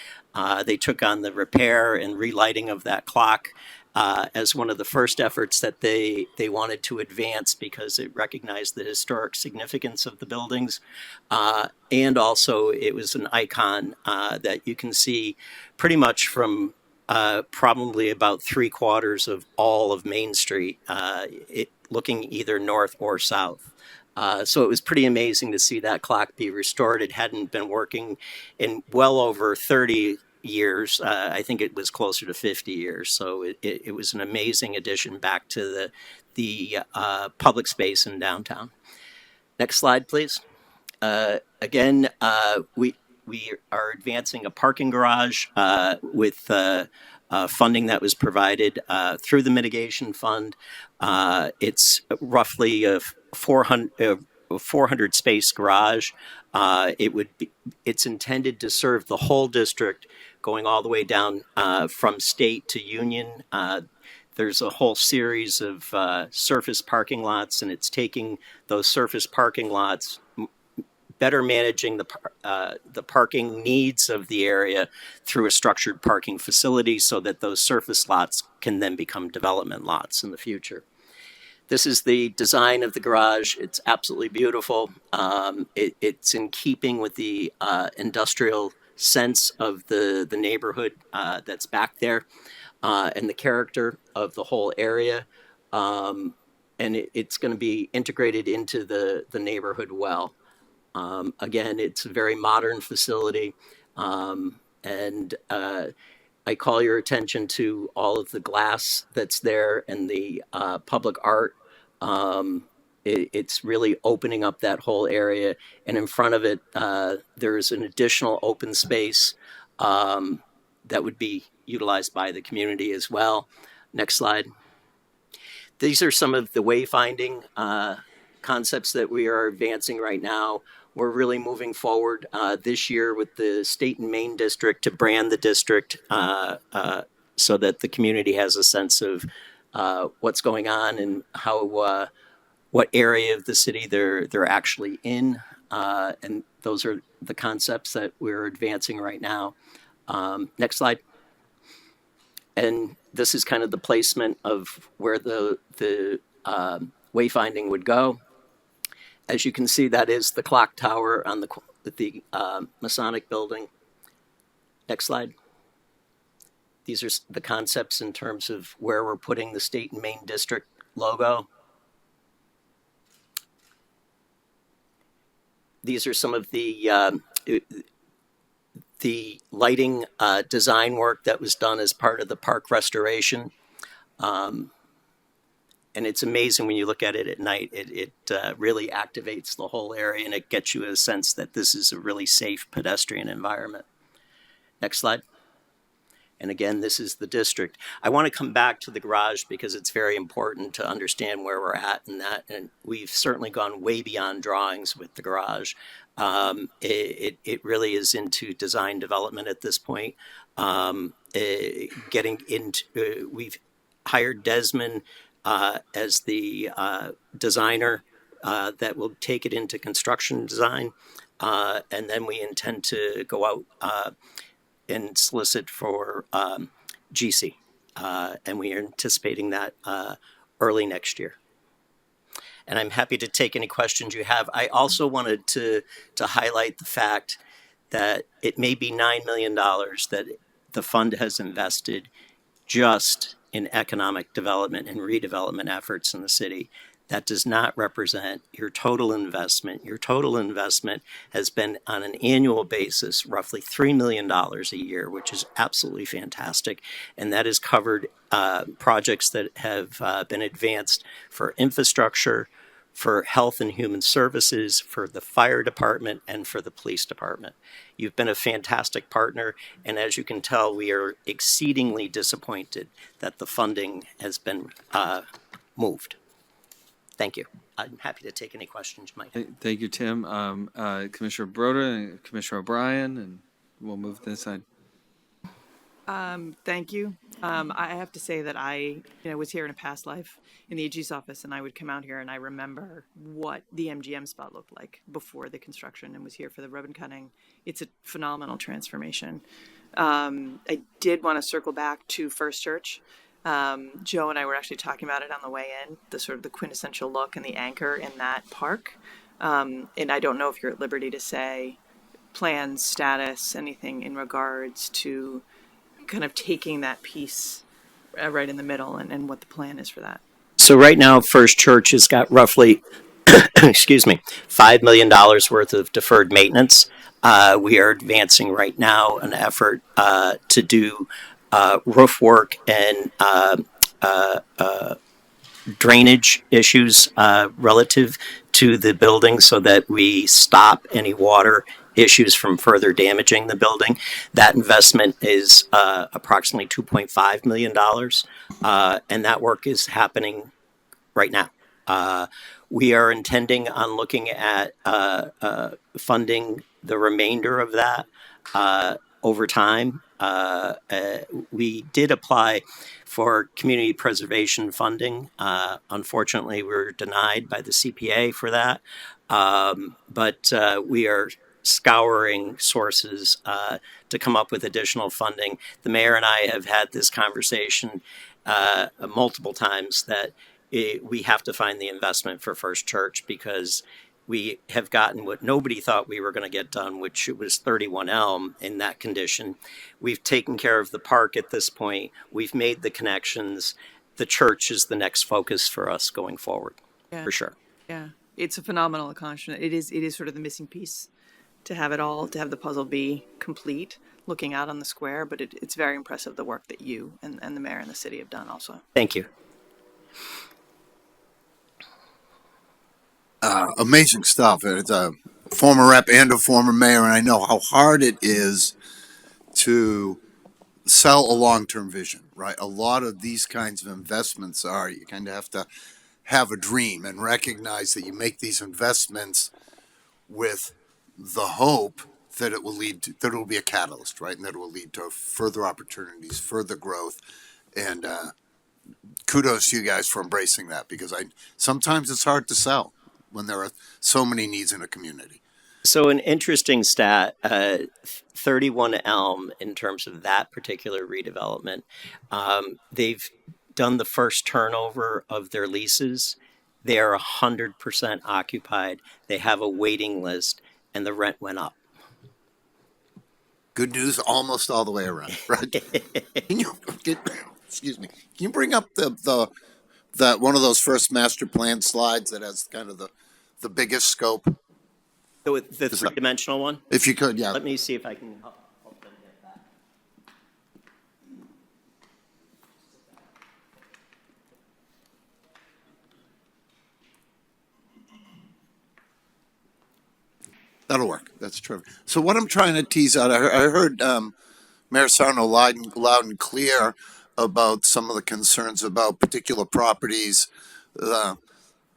They took on the repair and relighting of that clock as one of the first efforts that they wanted to advance because it recognized the historic significance of the buildings. And also it was an icon that you can see pretty much from probably about 3/4 of all of Main Street, looking either north or south. So it was pretty amazing to see that clock be restored. It hadn't been working in well over 30 years. I think it was closer to 50 years. So it was an amazing addition back to the public space in downtown. Next slide, please. Again, we are advancing a parking garage with funding that was provided through the mitigation fund. It's roughly a 400 space garage. It's intended to serve the whole district, going all the way down from State to Union. There's a whole series of surface parking lots, and it's taking those surface parking lots, better managing the parking needs of the area through a structured parking facility so that those surface lots can then become development lots in the future. This is the design of the garage. It's absolutely beautiful. It's in keeping with the industrial sense of the neighborhood that's back there, and the character of the whole area. And it's going to be integrated into the neighborhood well. Again, it's a very modern facility, and I call your attention to all of the glass that's there and the public art. It's really opening up that whole area, and in front of it, there's an additional open space that would be utilized by the community as well. Next slide. These are some of the wayfinding concepts that we are advancing right now. We're really moving forward this year with the state and main district to brand the district so that the community has a sense of what's going on and how what area of the city they're actually in. And those are the concepts that we're advancing right now. Next slide. And this is kind of the placement of where the wayfinding would go. As you can see, that is the clock tower on the Masonic building. Next slide. These are the concepts in terms of where we're putting the state and main district logo. These are some of the lighting design work that was done as part of the park restoration. And it's amazing when you look at it at night. It really activates the whole area, and it gets you a sense that this is a really safe pedestrian environment. Next slide. And again, this is the district. I want to come back to the garage because it's very important to understand where we're at in that. And we've certainly gone way beyond drawings with the garage. It really is into design development at this point. Getting into, we've hired Desmond as the designer that will take it into construction design. And then we intend to go out and solicit for GC. And we are anticipating that early next year. And I'm happy to take any questions you have. I also wanted to highlight the fact that it may be $9 million that the fund has invested just in economic development and redevelopment efforts in the city. That does not represent your total investment. Your total investment has been on an annual basis, roughly $3 million a year, which is absolutely fantastic. And that has covered projects that have been advanced for infrastructure, for health and human services, for the fire department, and for the police department. You've been a fantastic partner, and as you can tell, we are exceedingly disappointed that the funding has been moved. Thank you. I'm happy to take any questions you might have. Thank you, Tim. Commissioner Broda and Commissioner O'Brien, and we'll move to this side. Thank you. I have to say that I was here in a past life in the AG's office, and I would come out here and I remember what the MGM spot looked like before the construction and was here for the ribbon cutting. It's a phenomenal transformation. I did want to circle back to First Church. Joe and I were actually talking about it on the way in, the sort of the quintessential look and the anchor in that park. And I don't know if you're at liberty to say plans, status, anything in regards to kind of taking that piece right in the middle and what the plan is for that. So right now, First Church has got roughly, excuse me, $5 million worth of deferred maintenance. We are advancing right now an effort to do roof work and drainage issues relative to the building so that we stop any water issues from further damaging the building. That investment is approximately $2.5 million, and that work is happening right now. We are intending on looking at funding the remainder of that over time. We did apply for community preservation funding. Unfortunately, we were denied by the CPA for that, but we are scouring sources to come up with additional funding. The mayor and I have had this conversation multiple times that we have to find the investment for First Church, because we have gotten what nobody thought we were going to get done, which was 31 Elm in that condition. We've taken care of the park at this point. We've made the connections. The church is the next focus for us going forward, Yeah. for sure. Yeah. It's a phenomenal accomplishment. It is sort of the missing piece to have it all, to have the puzzle be complete, looking out on the square, but it's very impressive the work that you and the mayor and the city have done also. Thank you. Amazing stuff. It's a former rep and a former mayor, and I know how hard it is to sell a long-term vision, right? A lot of these kinds of investments are, you kind of have to have a dream and recognize that you make these investments with the hope that it will lead to, that it will be a catalyst, right? And that it will lead to further opportunities, further growth. And kudos to you guys for embracing that, because sometimes it's hard to sell when there are so many needs in a community. So an interesting stat, 31 Elm, in terms of that particular redevelopment, they've done the first turnover of their leases. They are 100% occupied. They have a waiting list, and the rent went up. Good news almost all the way around, right? Excuse me. Can you bring up that one of those first master plan slides that has kind of the biggest scope? The three-dimensional one? If you could, yeah. Let me see if I can help them get that. That'll work. That's terrific. So what I'm trying to tease out, I heard Mayor Sarno loud and clear about some of the concerns about particular properties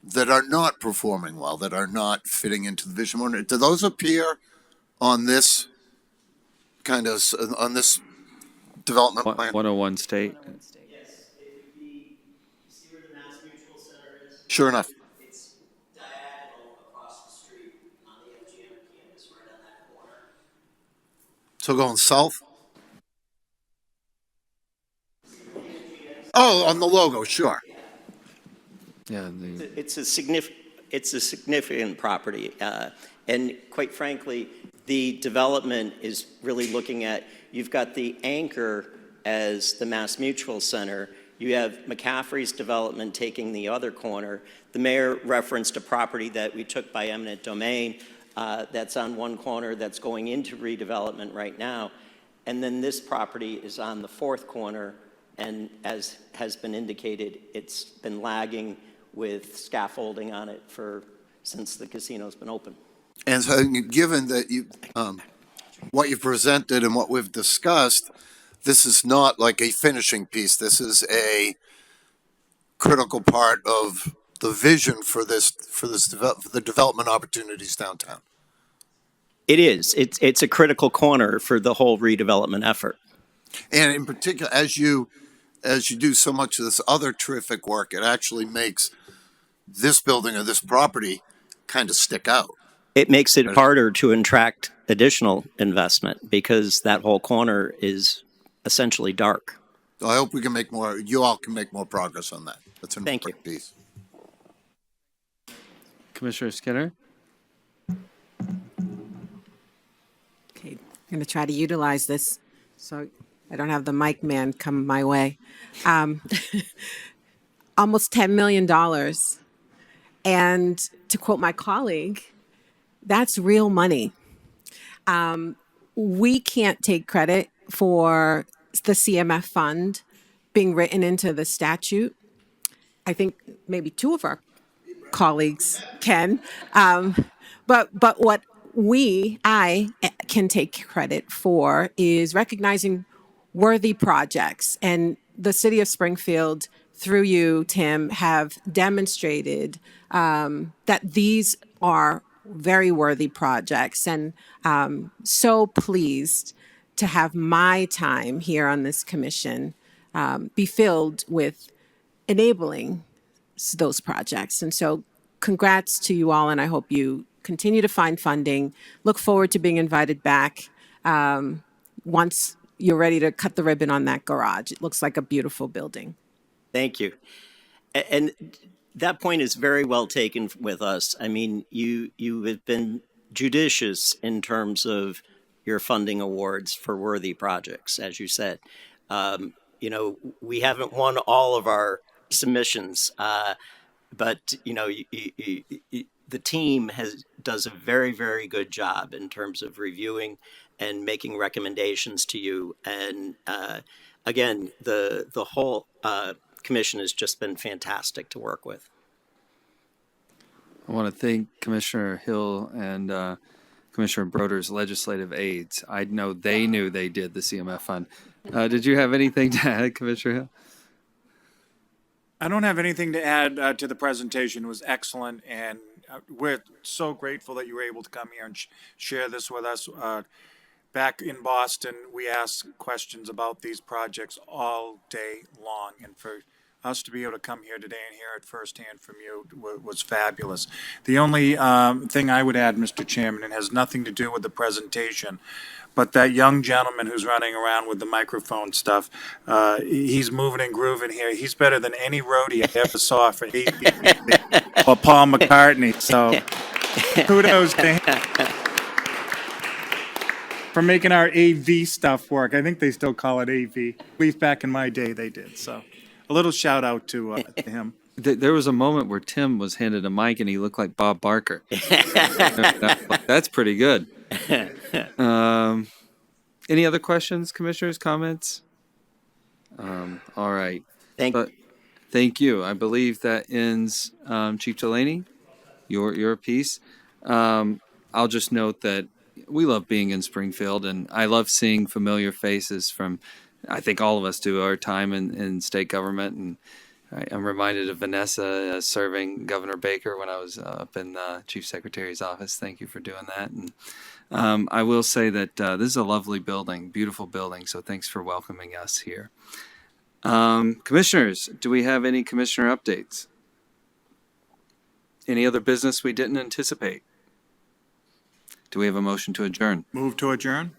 that are not performing well, that are not fitting into the vision. Do those appear on this on this development plan? 101 State. Yes, it would be, see where the Mass Mutual Center is? Sure enough. It's diagonal across the street on the MGM campus, right on that corner. So going south? Oh, on the logo, sure. Yeah. It's a significant property, and quite frankly, the development is really looking at, you've got the anchor as the Mass Mutual Center. You have McCaffrey's development taking the other corner. The mayor referenced a property that we took by eminent domain that's on one corner that's going into redevelopment right now. And then this property is on the fourth corner, and as has been indicated, it's been lagging with scaffolding on it since the casino's been open. And so, given that what you've presented and what we've discussed, this is not like a finishing piece. This is a critical part of the vision for the development opportunities downtown. It is. It's a critical corner for the whole redevelopment effort. And in particular, as you do so much of this other terrific work, it actually makes this building or this property kind of stick out. It makes it harder to attract additional investment because that whole corner is essentially dark. So I hope we can you all can make more progress on that. That's an important piece. Commissioner Skinner? Okay, I'm going to try to utilize this so I don't have the mic man come my way. Almost $10 million. And to quote my colleague, that's real money. We can't take credit for the CMF fund being written into the statute. I think maybe two of our colleagues can. But what I can take credit for is recognizing worthy projects. And the city of Springfield, through you, Tim, have demonstrated that these are very worthy projects, and so pleased to have my time here on this commission be filled with enabling those projects. And so congrats to you all, and I hope you continue to find funding. Look forward to being invited back once you're ready to cut the ribbon on that garage. It looks like a beautiful building. Thank you. And that point is very well taken with us. I mean, you have been judicious in terms of your funding awards for worthy projects, as you said. You know, we haven't won all of our submissions, but you know, the team does a very good job in terms of reviewing and making recommendations to you. And again, the whole commission has just been fantastic to work with. I want to thank Commissioner Hill and Commissioner Broder's legislative aides. I know they knew they did the CMF fund. Did you have anything to add, Commissioner Hill? I don't have anything to add to the presentation. It was excellent, and we're so grateful that you were able to come here and share this with us. Back in Boston, we ask questions about these projects all day long, and for us to be able to come here today and hear it firsthand from you was fabulous. The only thing I would add, Mr. Chairman, and has nothing to do with the presentation, but that young gentleman who's running around with the microphone stuff, he's moving and grooving here. He's better than any roadie I ever saw for AV or Paul McCartney. So kudos to him for making our AV stuff work. I think they still call it AV. At least back in my day they did. So a little shout out to him. There was a moment where Tim was handed a mic and he looked like Bob Barker. That's pretty good. Any other questions, commissioners, comments? All right. Thank you. I believe that ends Chief Delaney, your piece. I'll just note that we love being in Springfield, and I love seeing familiar faces from, I think all of us do, our time in state government. And I'm reminded of Vanessa serving Governor Baker when I was up in the Chief Secretary's office. Thank you for doing that. And I will say that this is a lovely building, beautiful building, so thanks for welcoming us here. Commissioners, do we have any commissioner updates? Any other business we didn't anticipate? Do we have a motion to adjourn? Move to adjourn?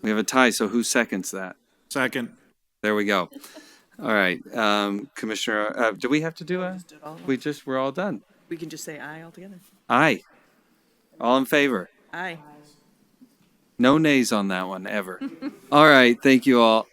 We have a tie, so who seconds that? Second. There we go. All right, Commissioner, do we have to do a? We're all done. We can just say aye altogether. Aye. All in favor? Aye. No nays on that one, ever. All right, thank you all.